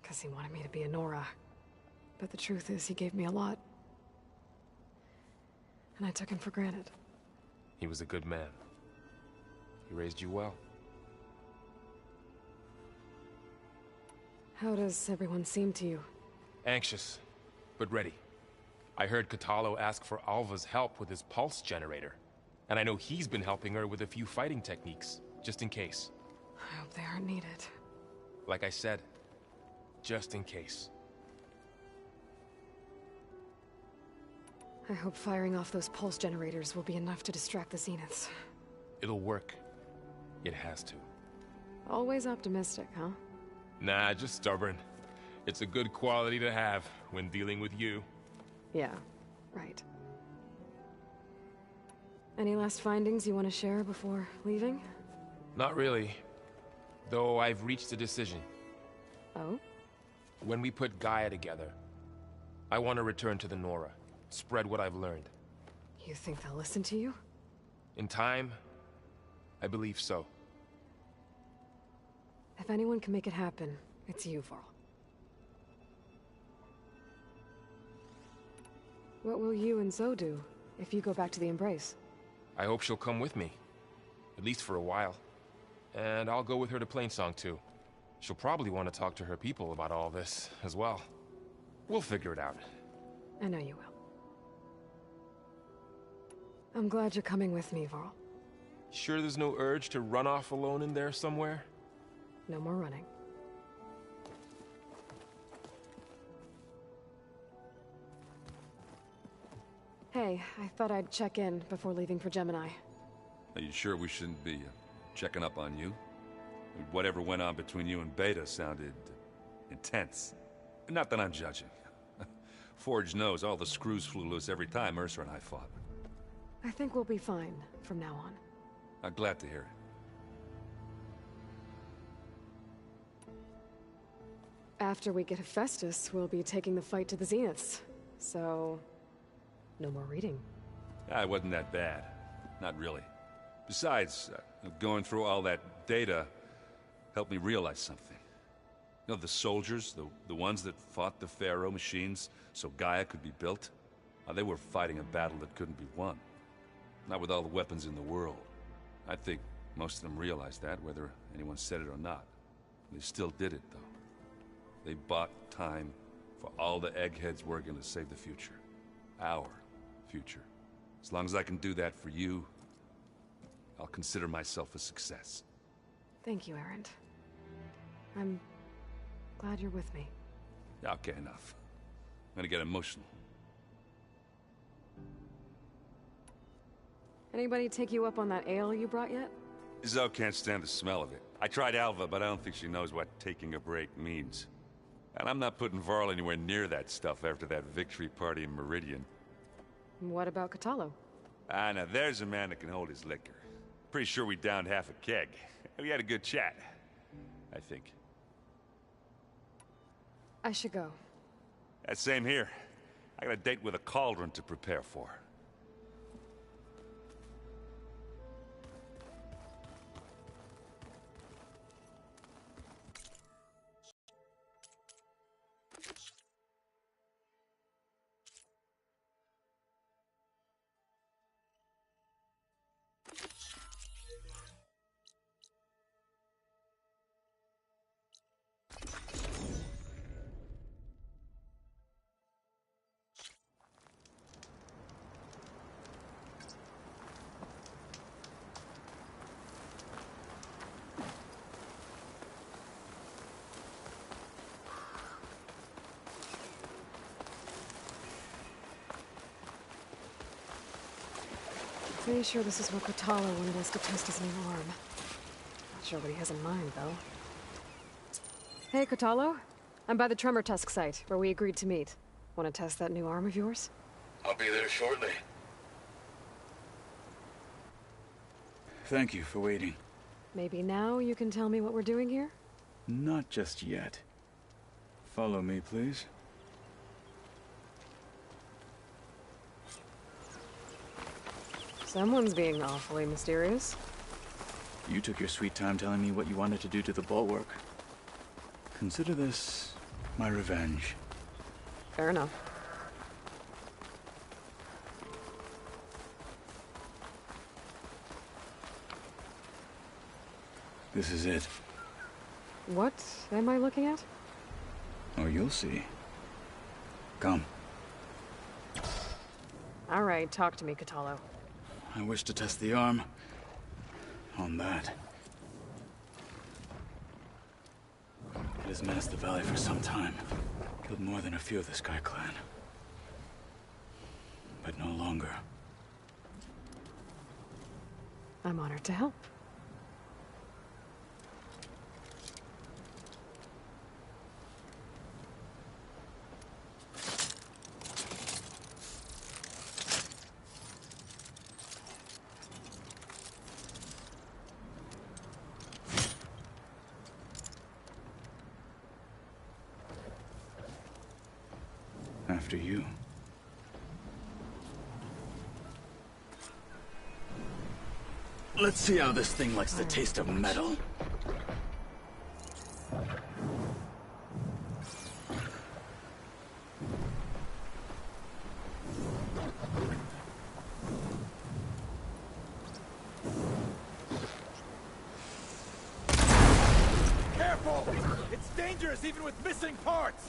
because he wanted me to be a Nora. But the truth is, he gave me a lot. And I took him for granted. He was a good man. He raised you well. How does everyone seem to you? Anxious, but ready. I heard Katalo ask for Alva's help with his pulse generator. And I know he's been helping her with a few fighting techniques, just in case. I hope they aren't needed. Like I said, just in case. I hope firing off those pulse generators will be enough to distract the Zeniths. It'll work. It has to. Always optimistic, huh? Nah, just stubborn. It's a good quality to have when dealing with you. Yeah, right. Any last findings you want to share before leaving? Not really. Though I've reached a decision. Oh? When we put Gaia together, I want to return to the Nora. Spread what I've learned. You think they'll listen to you? In time, I believe so. If anyone can make it happen, it's you, Varl. What will you and Zoe do if you go back to the Embrace? I hope she'll come with me. At least for a while. And I'll go with her to Plainsong too. She'll probably want to talk to her people about all this as well. We'll figure it out. I know you will. I'm glad you're coming with me, Varl. Sure there's no urge to run off alone in there somewhere? No more running. Hey, I thought I'd check in before leaving for Gemini. Are you sure we shouldn't be checking up on you? Whatever went on between you and Beta sounded intense. Not that I'm judging. Forge knows all the screws flew loose every time Ursa and I fought. I think we'll be fine from now on. I'm glad to hear it. After we get Hephaestus, we'll be taking the fight to the Zeniths. So, no more reading. It wasn't that bad. Not really. Besides, going through all that data helped me realize something. You know, the soldiers, the ones that fought the Pharaoh machines so Gaia could be built, they were fighting a battle that couldn't be won. Not with all the weapons in the world. I think most of them realized that, whether anyone said it or not. They still did it, though. They bought time for all the eggheads working to save the future. Our future. As long as I can do that for you, I'll consider myself a success. Thank you, Erend. I'm glad you're with me. Okay, enough. I'm gonna get emotional. Anybody take you up on that ale you brought yet? Zoe can't stand the smell of it. I tried Alva, but I don't think she knows what taking a break means. And I'm not putting Varl anywhere near that stuff after that victory party in Meridian. What about Katalo? Now there's a man that can hold his liquor. Pretty sure we downed half a keg. We had a good chat, I think. I should go. Same here. I got a date with a cauldron to prepare for. Pretty sure this is what Kotallo wanted us to test his new arm. Not sure what he has in mind, though. Hey, Kotallo. I'm by the Tremor Tusk site, where we agreed to meet. Want to test that new arm of yours? I'll be there shortly. Thank you for waiting. Maybe now you can tell me what we're doing here? Not just yet. Follow me, please. Someone's being awfully mysterious. You took your sweet time telling me what you wanted to do to the bulwark. Consider this my revenge. Fair enough. This is it. What am I looking at? Oh, you'll see. Come. All right, talk to me, Kotallo. I wish to test the arm on that. It has menaced the valley for some time. Killed more than a few of the Sky Clan. But no longer. I'm honored to help. After you. Let's see how this thing likes the taste of metal. Careful! It's dangerous even with missing parts!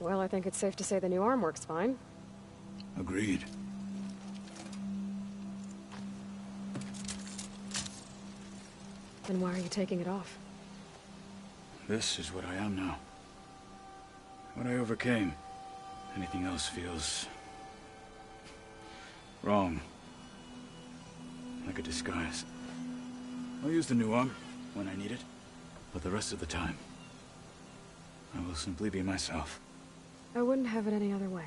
Well, I think it's safe to say the new arm works fine. Agreed. Then why are you taking it off? This is what I am now. What I overcame. Anything else feels wrong. Like a disguise. I'll use the new arm when I need it, but the rest of the time, I will simply be myself. I wouldn't have it any other way.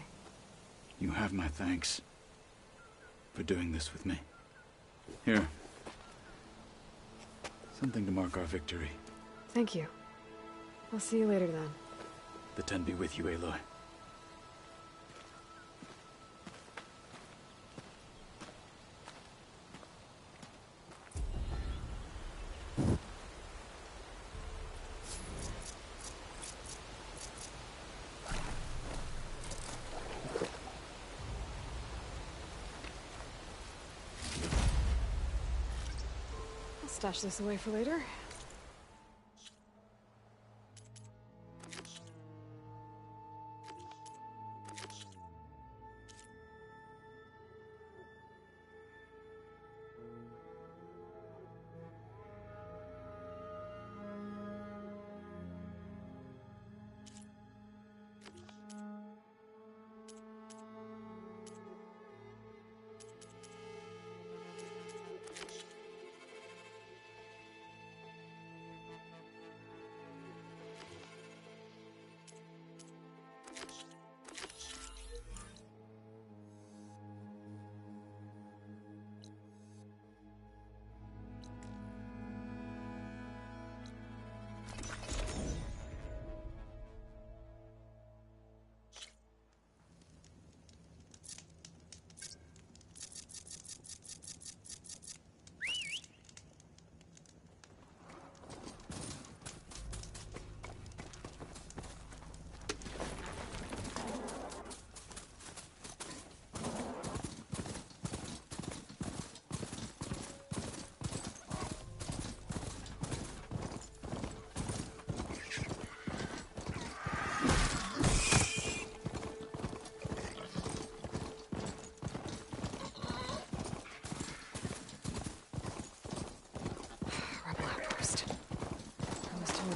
You have my thanks for doing this with me. Here. Something to mark our victory. Thank you. I'll see you later then. The Ten be with you, Aloy. I'll stash this away for later.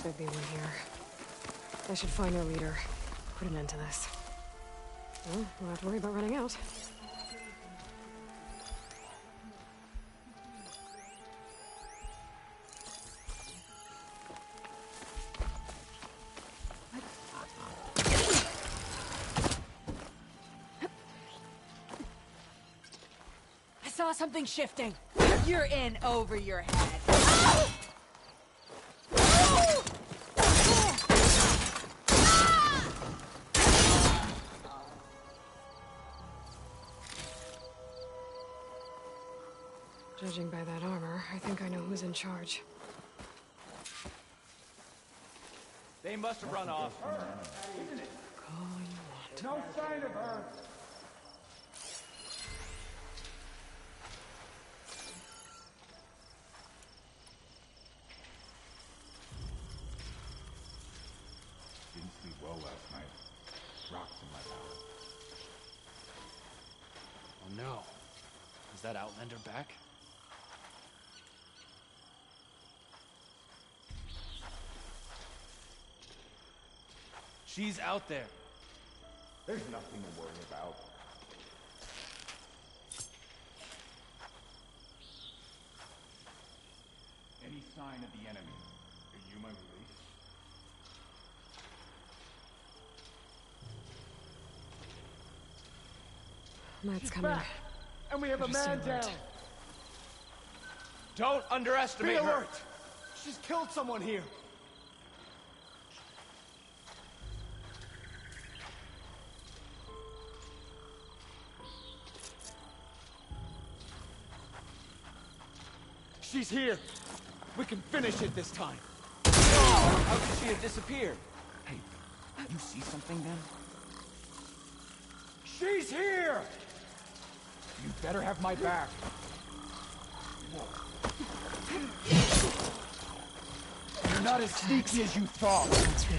there'd be one here. I should find their leader. Put an end to this. Well, we'll have to worry about running out. I saw something shifting. You're in over your head. Judging by that armor, I think I know who's in charge. They must have run off. Call you want. No sign of her. Didn't sleep well last night. Rocks in my power. Oh no. Is that Outlander back? She's out there. There's nothing to worry about. Any sign of the enemy? Are you my release? Matt's coming. Back. And we have a Just man stay alert. down. Don't underestimate Be her. alert. She's killed someone here. She's here. We can finish it this time. How could she have disappeared? Hey, you see something then? She's here! You better have my back. You're not as sneaky as you thought.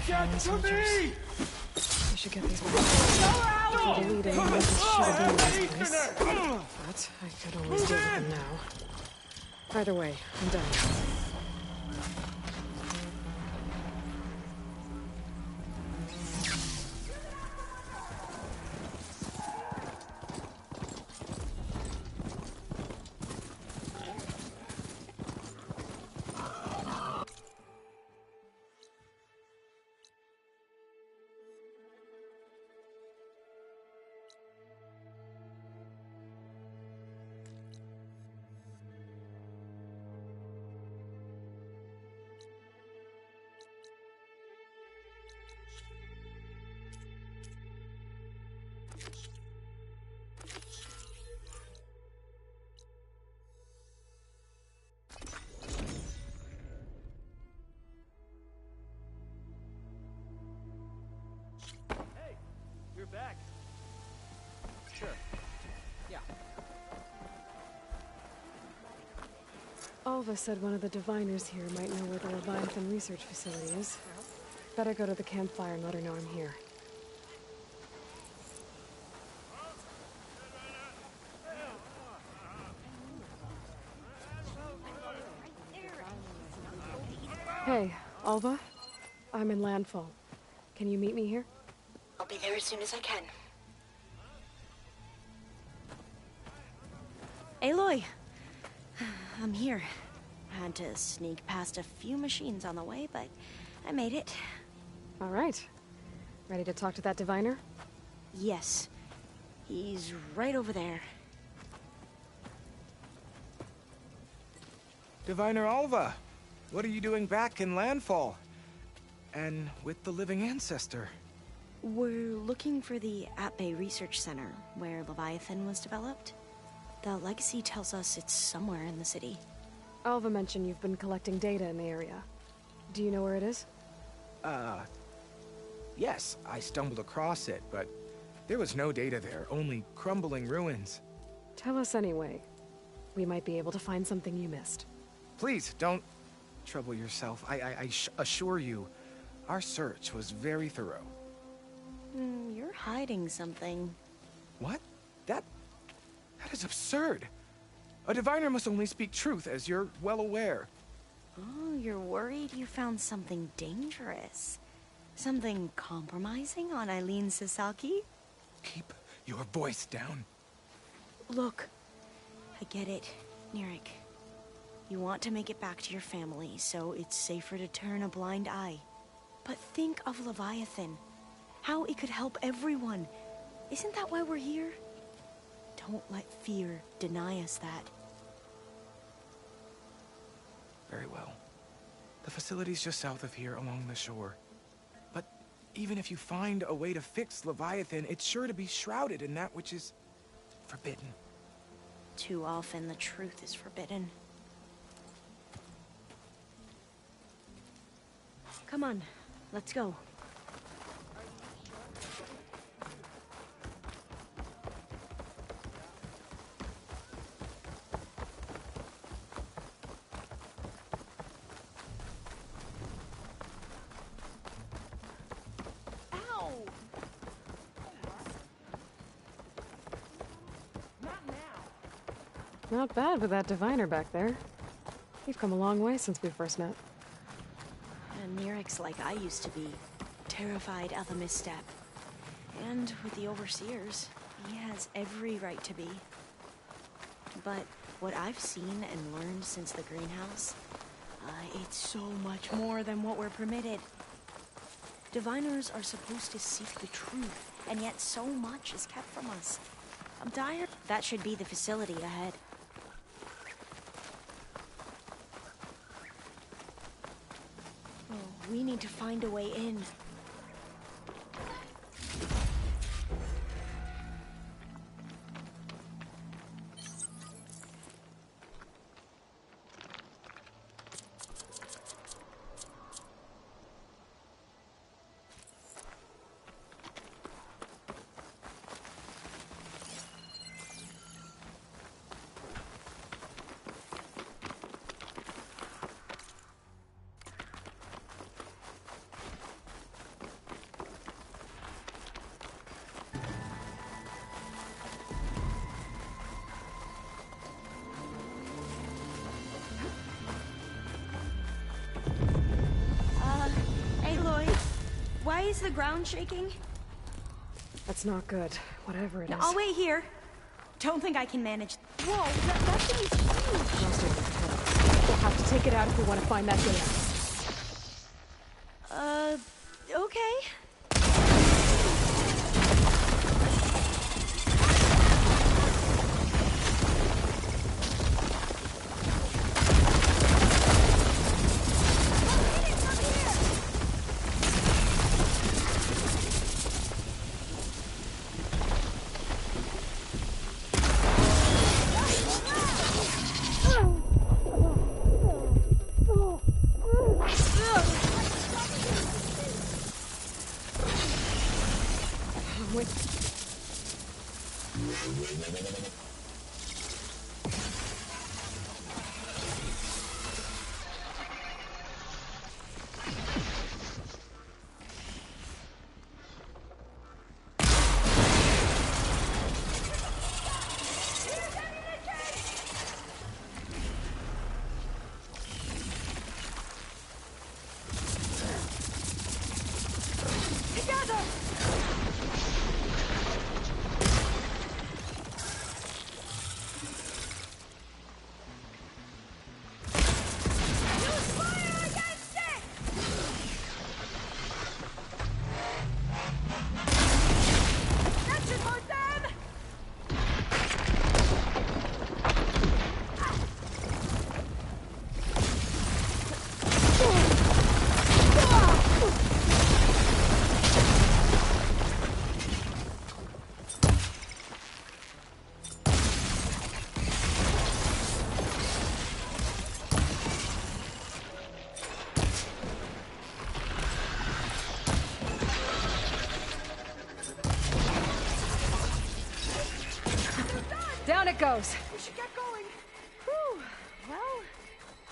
Get to me! I should get these ones. Before the lead in, I just should have been in this place. But I could always deal with them now. Either way, I'm done. You're back. Sure. Yeah. Alva said one of the diviners here might know where the Leviathan research facility is. Better go to the campfire and let her know I'm here. Hey, Alva. I'm in Landfall. Can you meet me here? I'll be there as soon as I can. Aloy! I'm here. Had to sneak past a few machines on the way, but I made it. All right. Ready to talk to that diviner? Yes. He's right over there. Diviner Alva, what are you doing back in Landfall? And with the living ancestor? We're looking for the At-Bay Research Center, where Leviathan was developed. The legacy tells us it's somewhere in the city. Alva mentioned you've been collecting data in the area. Do you know where it is? Yes, I stumbled across it, but there was no data there, only crumbling ruins. Tell us anyway. We might be able to find something you missed. Please, don't trouble yourself. I assure you, our search was very thorough. You're hiding something. What? That is absurd. A diviner must only speak truth, as you're well aware. Oh, you're worried you found something dangerous? Something compromising on Eileen Sasaki? Keep your voice down. Look, I get it, Nirik. You want to make it back to your family, so it's safer to turn a blind eye. But think of Leviathan. How it could help everyone. Isn't that why we're here? Don't let fear deny us that. Very well. The facility's just south of here along the shore. But even if you find a way to fix Leviathan, it's sure to be shrouded in that which is forbidden. Too often the truth is forbidden. Come on, let's go. Not bad with that diviner back there. You've come a long way since we first met. And Nirik's like I used to be, terrified of a misstep. And with the overseers, he has every right to be. But what I've seen and learned since the greenhouse, it's so much more than what we're permitted. Diviners are supposed to seek the truth, and yet so much is kept from us. I'm tired. That should be the facility ahead. Oh, we need to find a way in. Why is the ground shaking? That's not good, whatever it is. I'll wait here. Don't think I can manage. Whoa, that thing is huge! We'll have to take it out if we want to find that data. Okay. Down it goes. We should get going. Whew. Well,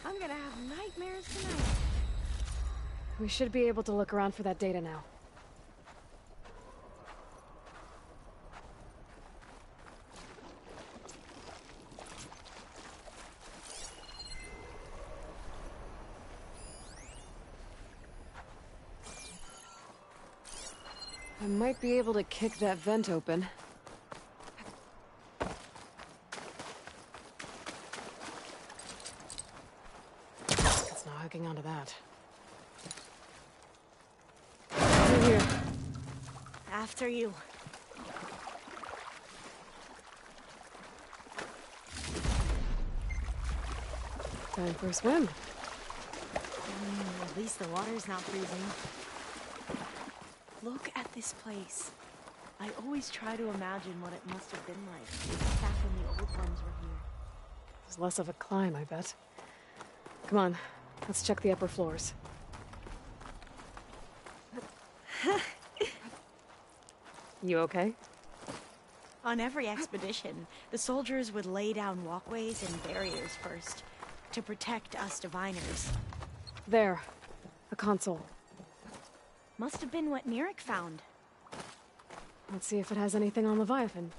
I'm gonna have nightmares tonight. We should be able to look around for that data now. I might be able to kick that vent open. It's not hooking onto that. Through here. After you. Time for a swim. At least the water's not freezing. Look at this place. I always try to imagine what it must have been like back when the old ones were here. It's less of a climb, I bet. Come on, let's check the upper floors. You okay? On every expedition, the soldiers would lay down walkways and barriers first to protect us diviners. There. A console. Must have been what Nirik found. Let's see if it has anything on Leviathan.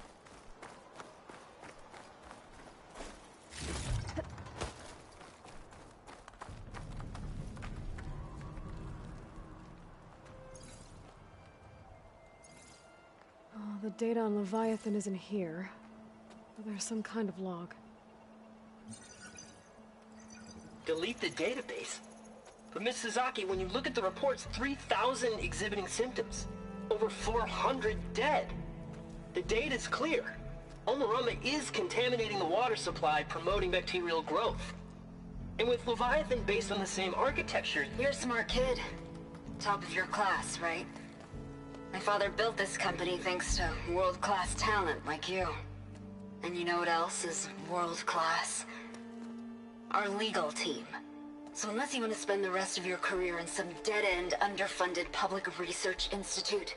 Oh, the data on Leviathan isn't here. But there's some kind of log. Delete the database? But Miss Sasaki, when you look at the reports, 3,000 exhibiting symptoms. Over 400 dead. The data's clear. Omarama is contaminating the water supply, promoting bacterial growth. And with Leviathan based on the same architecture... You're a smart kid. Top of your class, right? My father built this company thanks to world-class talent like you. And you know what else is world-class? Our legal team. So unless you want to spend the rest of your career in some dead-end, underfunded public research institute,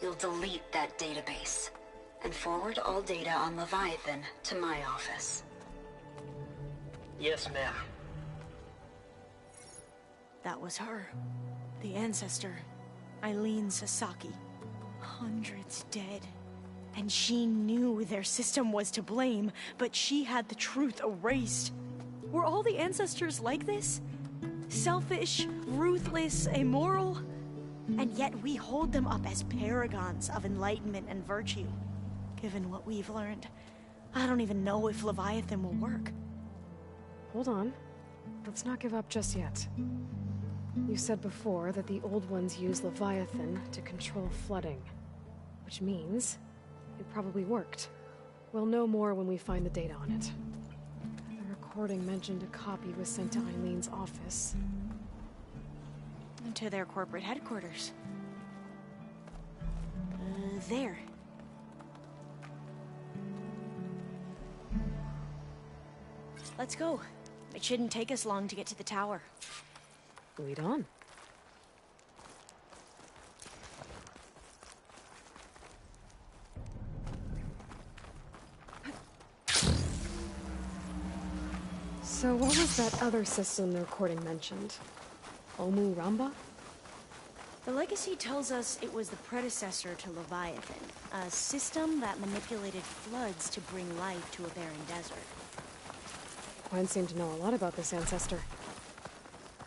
you'll delete that database and forward all data on Leviathan to my office. Yes, ma'am. That was her. The ancestor. Eileen Sasaki. Hundreds dead. And she knew their system was to blame, but she had the truth erased. Were all the ancestors like this? Selfish, ruthless, immoral? And yet we hold them up as paragons of enlightenment and virtue. Given what we've learned, I don't even know if Leviathan will work. Hold on. Let's not give up just yet. You said before that the old ones use Leviathan to control flooding. Which means it probably worked. We'll know more when we find the data on it. The recording mentioned a copy was sent to Eileen's office. To their corporate headquarters. There. Let's go. It shouldn't take us long to get to the tower. Lead on. So what was that other system the recording mentioned? Omu Ramba? The legacy tells us it was the predecessor to Leviathan, a system that manipulated floods to bring life to a barren desert. Gwen seemed to know a lot about this ancestor.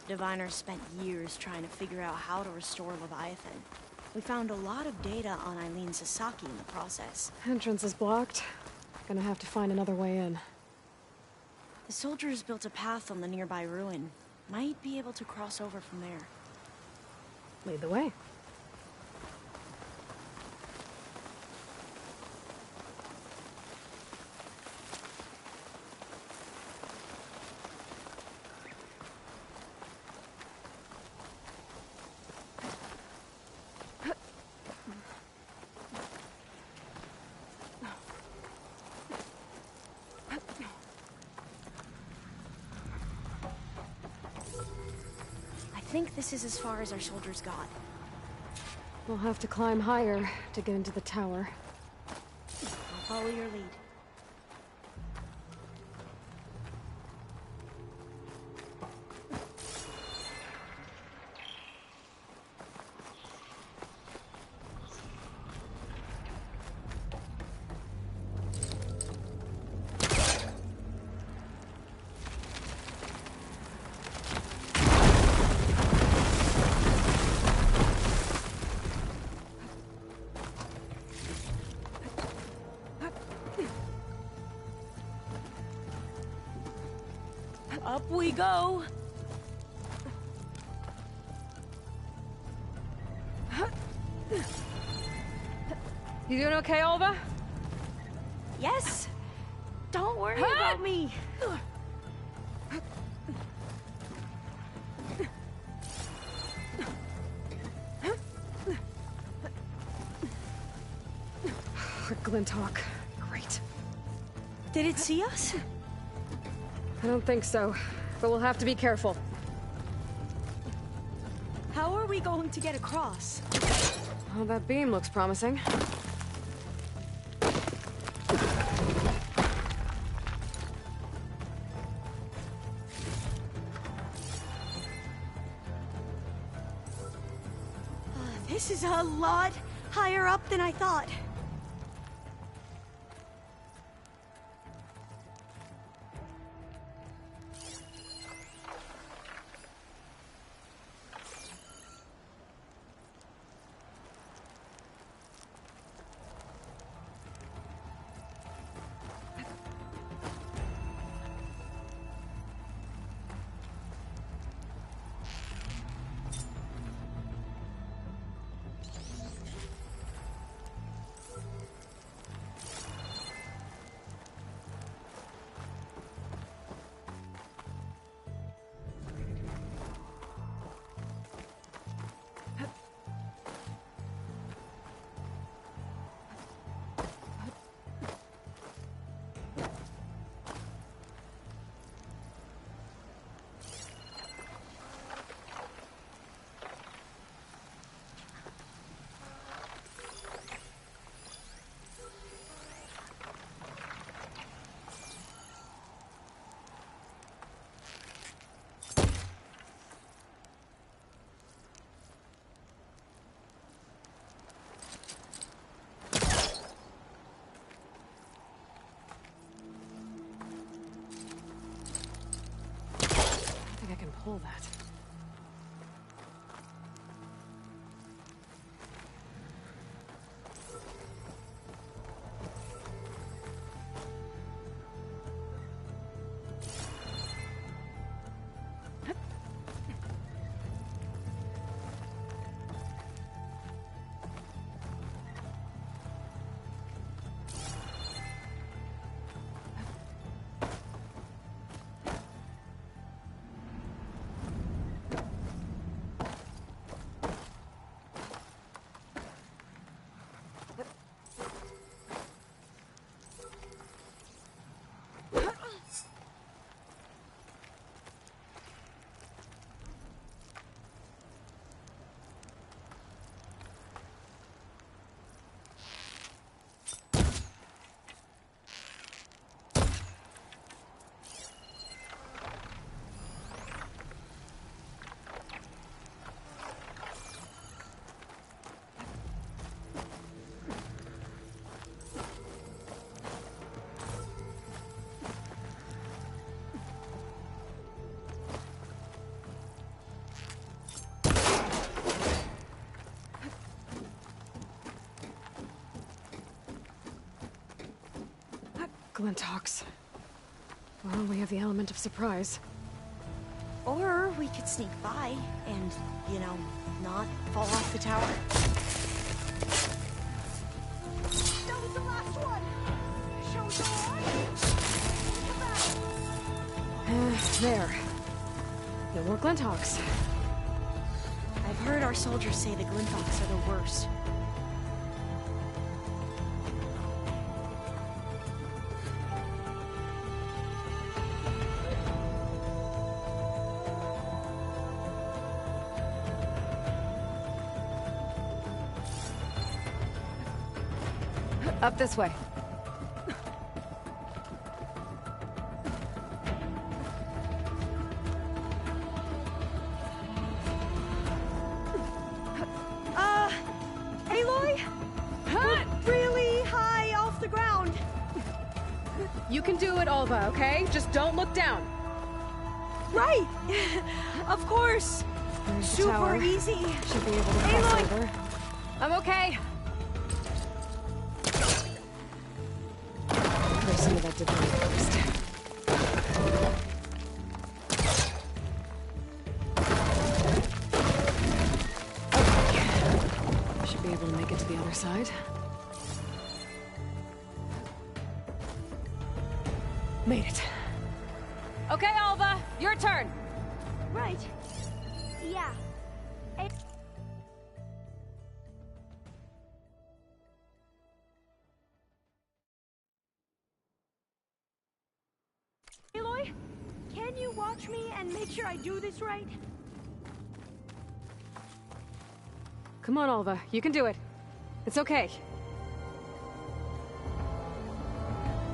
Diviners spent years trying to figure out how to restore Leviathan. We found a lot of data on Eileen Sasaki in the process. Entrance is blocked. Gonna have to find another way in. The soldiers built a path on the nearby ruin. Might be able to cross over from there. Lead the way. I think this is as far as our soldiers got. We'll have to climb higher to get into the tower. I'll follow your lead. Up we go. You doing okay, Olva? Yes. Don't worry about me. Glinthawk. Great. Did it see us? I don't think so, but we'll have to be careful. How are we going to get across? Oh, that beam looks promising. This is a lot higher up than I thought. I can pull that. Glinthawks. Well, we have the element of surprise. Or we could sneak by and, you know, not fall off the tower. That was the last one! Show There. No more Glinthawks. I've heard our soldiers say the Glinthawks are the worst. Up this way. Aloy? We're really high off the ground. You can do it, Olva, okay? Just don't look down. Right! Of course! There's the Super tower. easy. Should be able to cross over. I'm okay. There's some of that debris first. side. Made it. Okay, Alva, your turn. Right. Yeah. Aloy, can you watch me and make sure I do this right? Come on, Alva. You can do it. It's okay.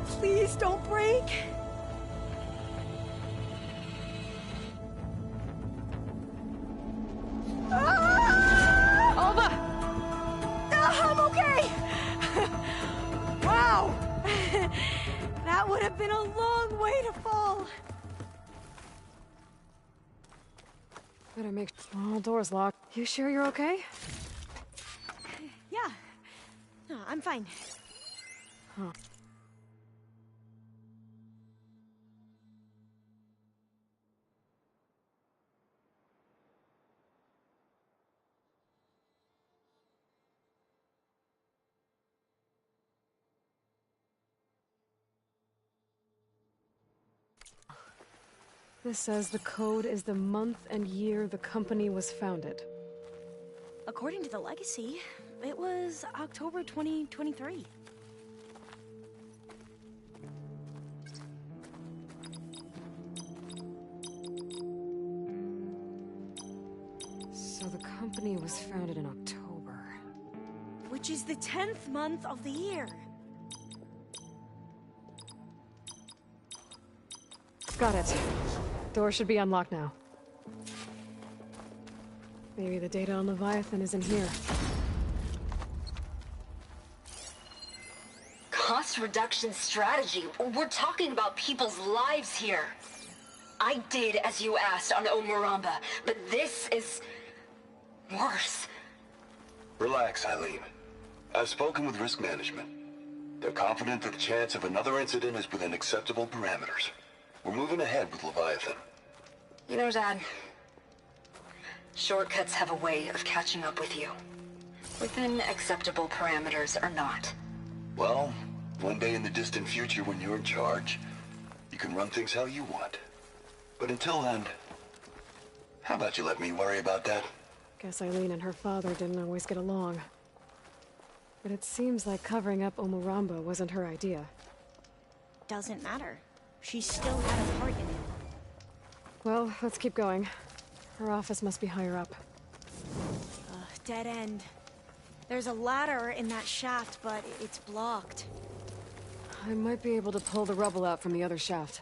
Please don't break. Alva! I'm okay! Wow! That would have been a long way to fall. Better make all doors locked. You sure you're okay? Yeah. No, I'm fine. Huh. This says the code is the month and year the company was founded. According to the legacy, it was October 2023. So the company was founded in October. Which is the 10th month of the year. Got it. Door should be unlocked now. Maybe the data on Leviathan is in here. Cost reduction strategy? We're talking about people's lives here. I did as you asked on Omuramba, but this is worse. Relax, Eileen. I've spoken with risk management. They're confident that the chance of another incident is within acceptable parameters. We're moving ahead with Leviathan. You know, Dad, shortcuts have a way of catching up with you. Within acceptable parameters or not. Well, one day in the distant future when you're in charge, you can run things how you want. But until then, how about you let me worry about that? Guess Eileen and her father didn't always get along. But it seems like covering up Omuramba wasn't her idea. Doesn't matter. She still had a part in it. Well, let's keep going. Her office must be higher up. Dead end. There's a ladder in that shaft, but it's blocked. I might be able to pull the rubble out from the other shaft.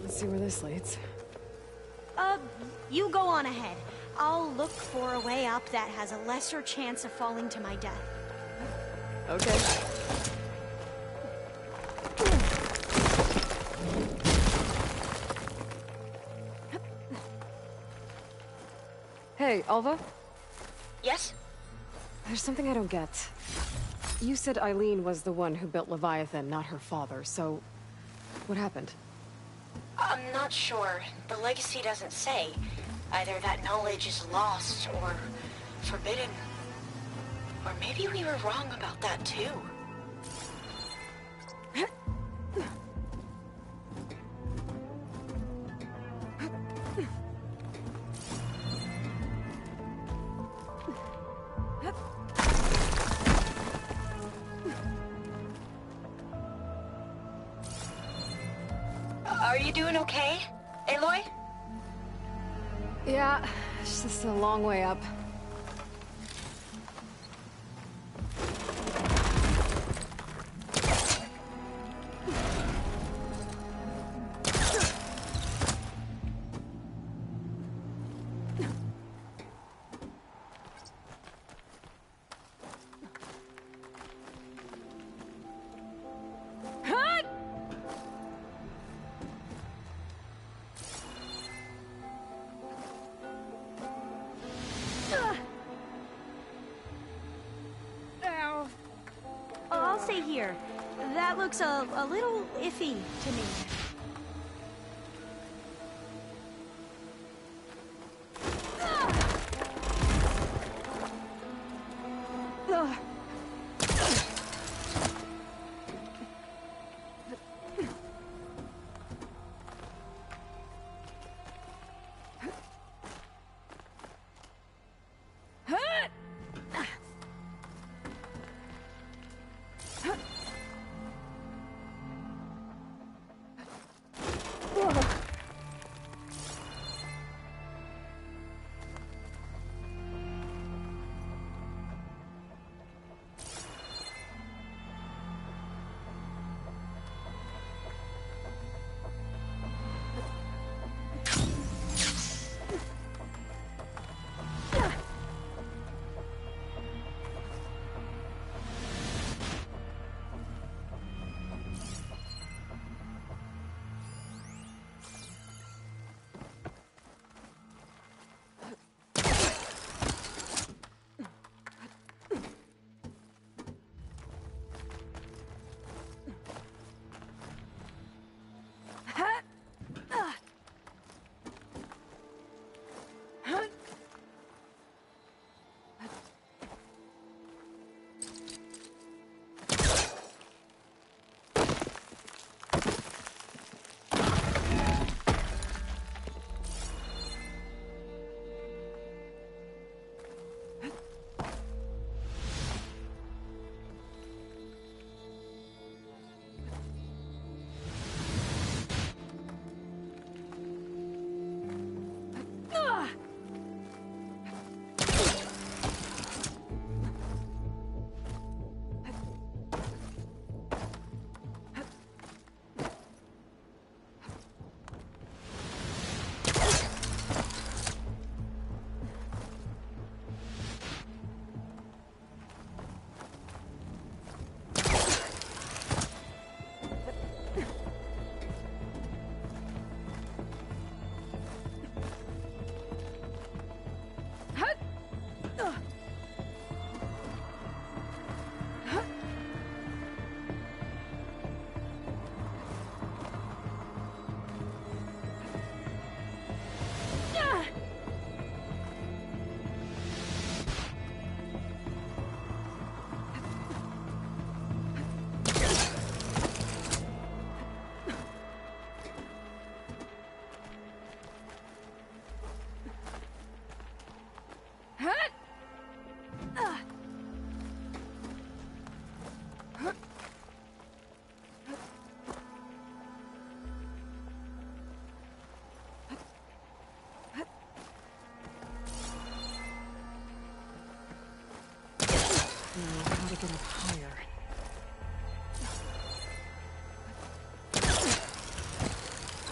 Let's see where this leads. You go on ahead. I'll look for a way up that has a lesser chance of falling to my death. Okay. Hey, Alva? Yes? There's something I don't get. You said Eileen was the one who built Leviathan, not her father, so... what happened? I'm not sure. The legacy doesn't say. Either that knowledge is lost or forbidden. Or maybe we were wrong about that too. Are you doing okay, Aloy? Yeah, it's just a long way up. That looks a little iffy to me. How to get up higher.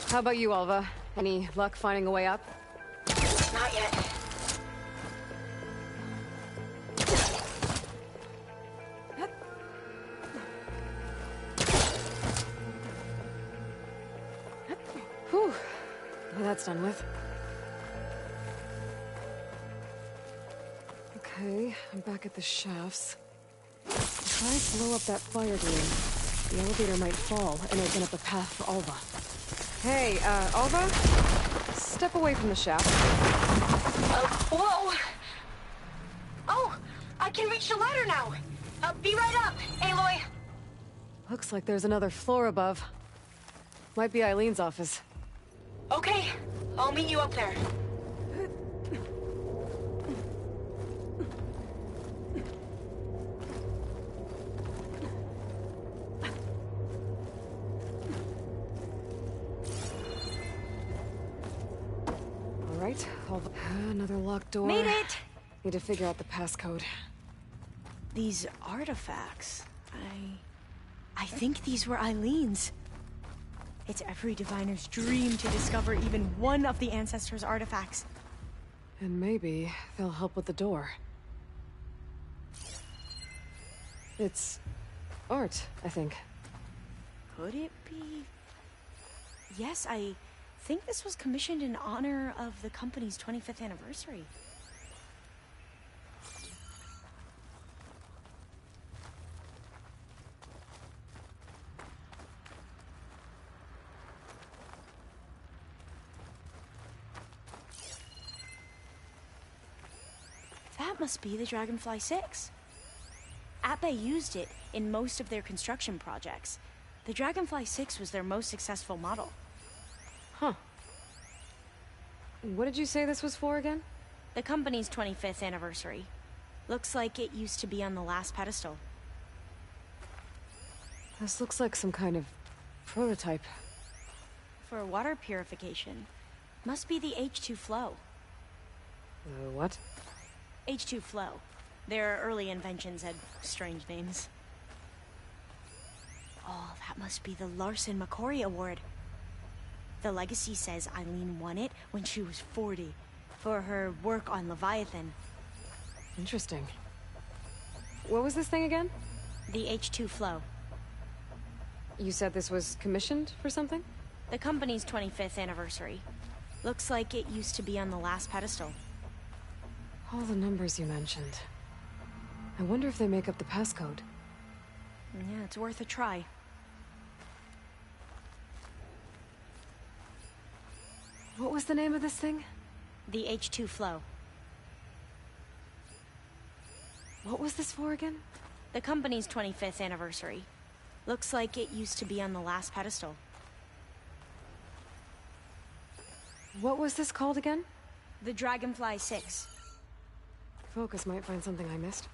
How about you, Alva? Any luck finding a way up? Not yet. Whew. Well, that's done with. Okay, I'm back at the shafts. If I blow up that fire gleam, the elevator might fall and open up a path for Alva. Hey, Alva? Step away from the shaft. Whoa! Oh, I can reach the ladder now. Be right up, Aloy. Looks like there's another floor above. Might be Eileen's office. Okay, I'll meet you up there. Alright, another locked door. Made it! Need to figure out the passcode. These artifacts, I think these were Eileen's. It's every diviner's dream to discover even one of the ancestors' artifacts. And maybe they'll help with the door. It's art, I think. Could it be? Yes, I think this was commissioned in honor of the company's 25th anniversary. That must be the Dragonfly 6. Ape used it in most of their construction projects. The Dragonfly 6 was their most successful model. Huh. What did you say this was for again? The company's 25th anniversary. Looks like it used to be on the last pedestal. This looks like some kind of prototype. For water purification. Must be the H2 flow. What? H2 flow. Their early inventions had strange names. Oh, that must be the Larson McCory Award. The legacy says Eileen won it when she was 40 for her work on Leviathan. Interesting. What was this thing again? The H2 flow. You said this was commissioned for something? The company's 25th anniversary. Looks like it used to be on the last pedestal. All the numbers you mentioned. I wonder if they make up the passcode. Yeah, it's worth a try. What was the name of this thing? The H2 flow. What was this for again? The company's 25th anniversary. Looks like it used to be on the last pedestal. What was this called again? The Dragonfly 6. Focus might find something I missed.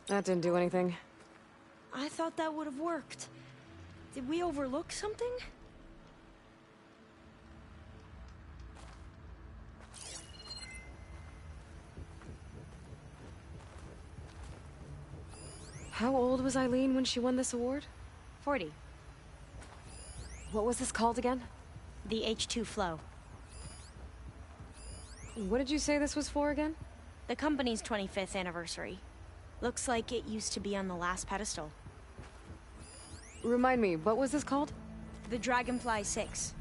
That didn't do anything. I thought that would have worked. Did we overlook something? How old was Eileen when she won this award? 40. What was this called again? The H2 flow. What did you say this was for again? The company's 25th anniversary. Looks like it used to be on the last pedestal. Remind me, what was this called? The Dragonfly 6.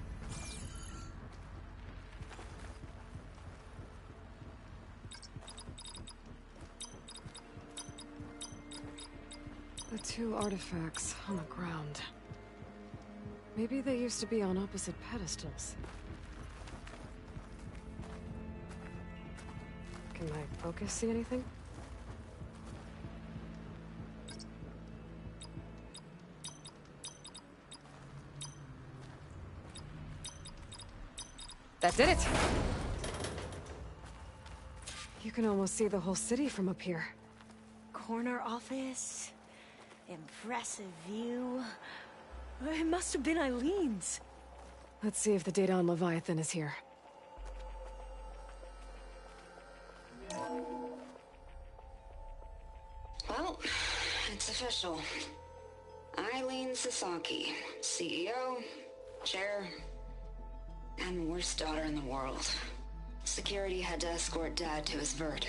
The two artifacts on the ground. Maybe they used to be on opposite pedestals. Can my focus see anything? That did it! You can almost see the whole city from up here. Corner office. Impressive view. It must have been Eileen's. Let's see if the data on Leviathan is here. Well, it's official. Eileen Sasaki, CEO, chair, and worst daughter in the world. Security had to escort Dad to his vert.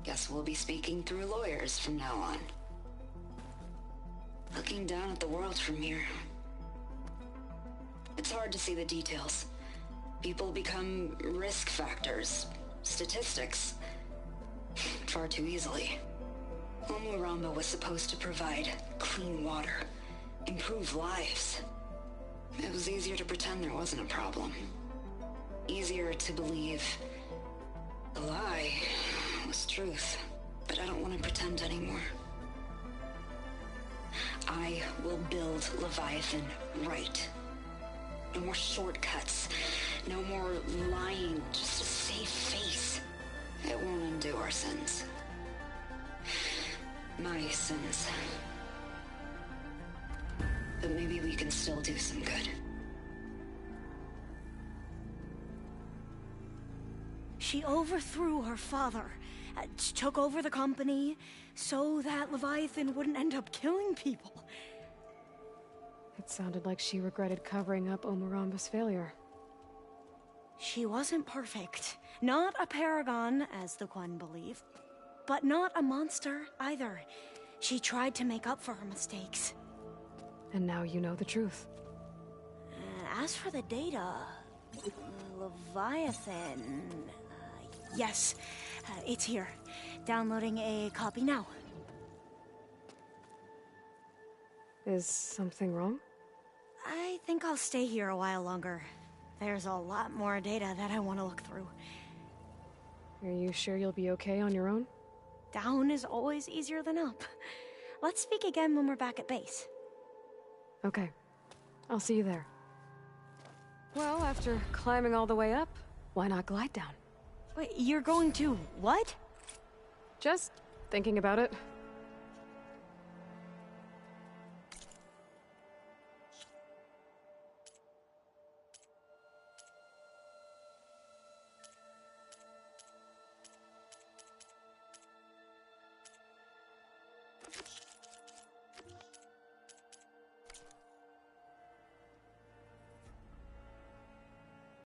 Guess we'll be speaking through lawyers from now on. Looking down at the world from here. It's hard to see the details. People become risk factors, statistics, far too easily. Omuramba was supposed to provide clean water, improve lives. It was easier to pretend there wasn't a problem. Easier to believe the lie was truth. But I don't want to pretend anymore. I will build Leviathan right. No more shortcuts. No more lying just to save face. It won't undo our sins. My sins. But maybe we can still do some good. She overthrew her father, took over the company, so that Leviathan wouldn't end up killing people. It sounded like she regretted covering up Omuramba's failure. She wasn't perfect. Not a paragon, as the Quan believe. But not a monster, either. She tried to make up for her mistakes. And now you know the truth. As for the data... Leviathan... yes, it's here. Downloading a copy now. Is something wrong? I think I'll stay here a while longer. There's a lot more data that I want to look through. Are you sure you'll be okay on your own? Down is always easier than up. Let's speak again when we're back at base. Okay. I'll see you there. Well, after climbing all the way up, why not glide down? Wait, you're going to what? Just thinking about it.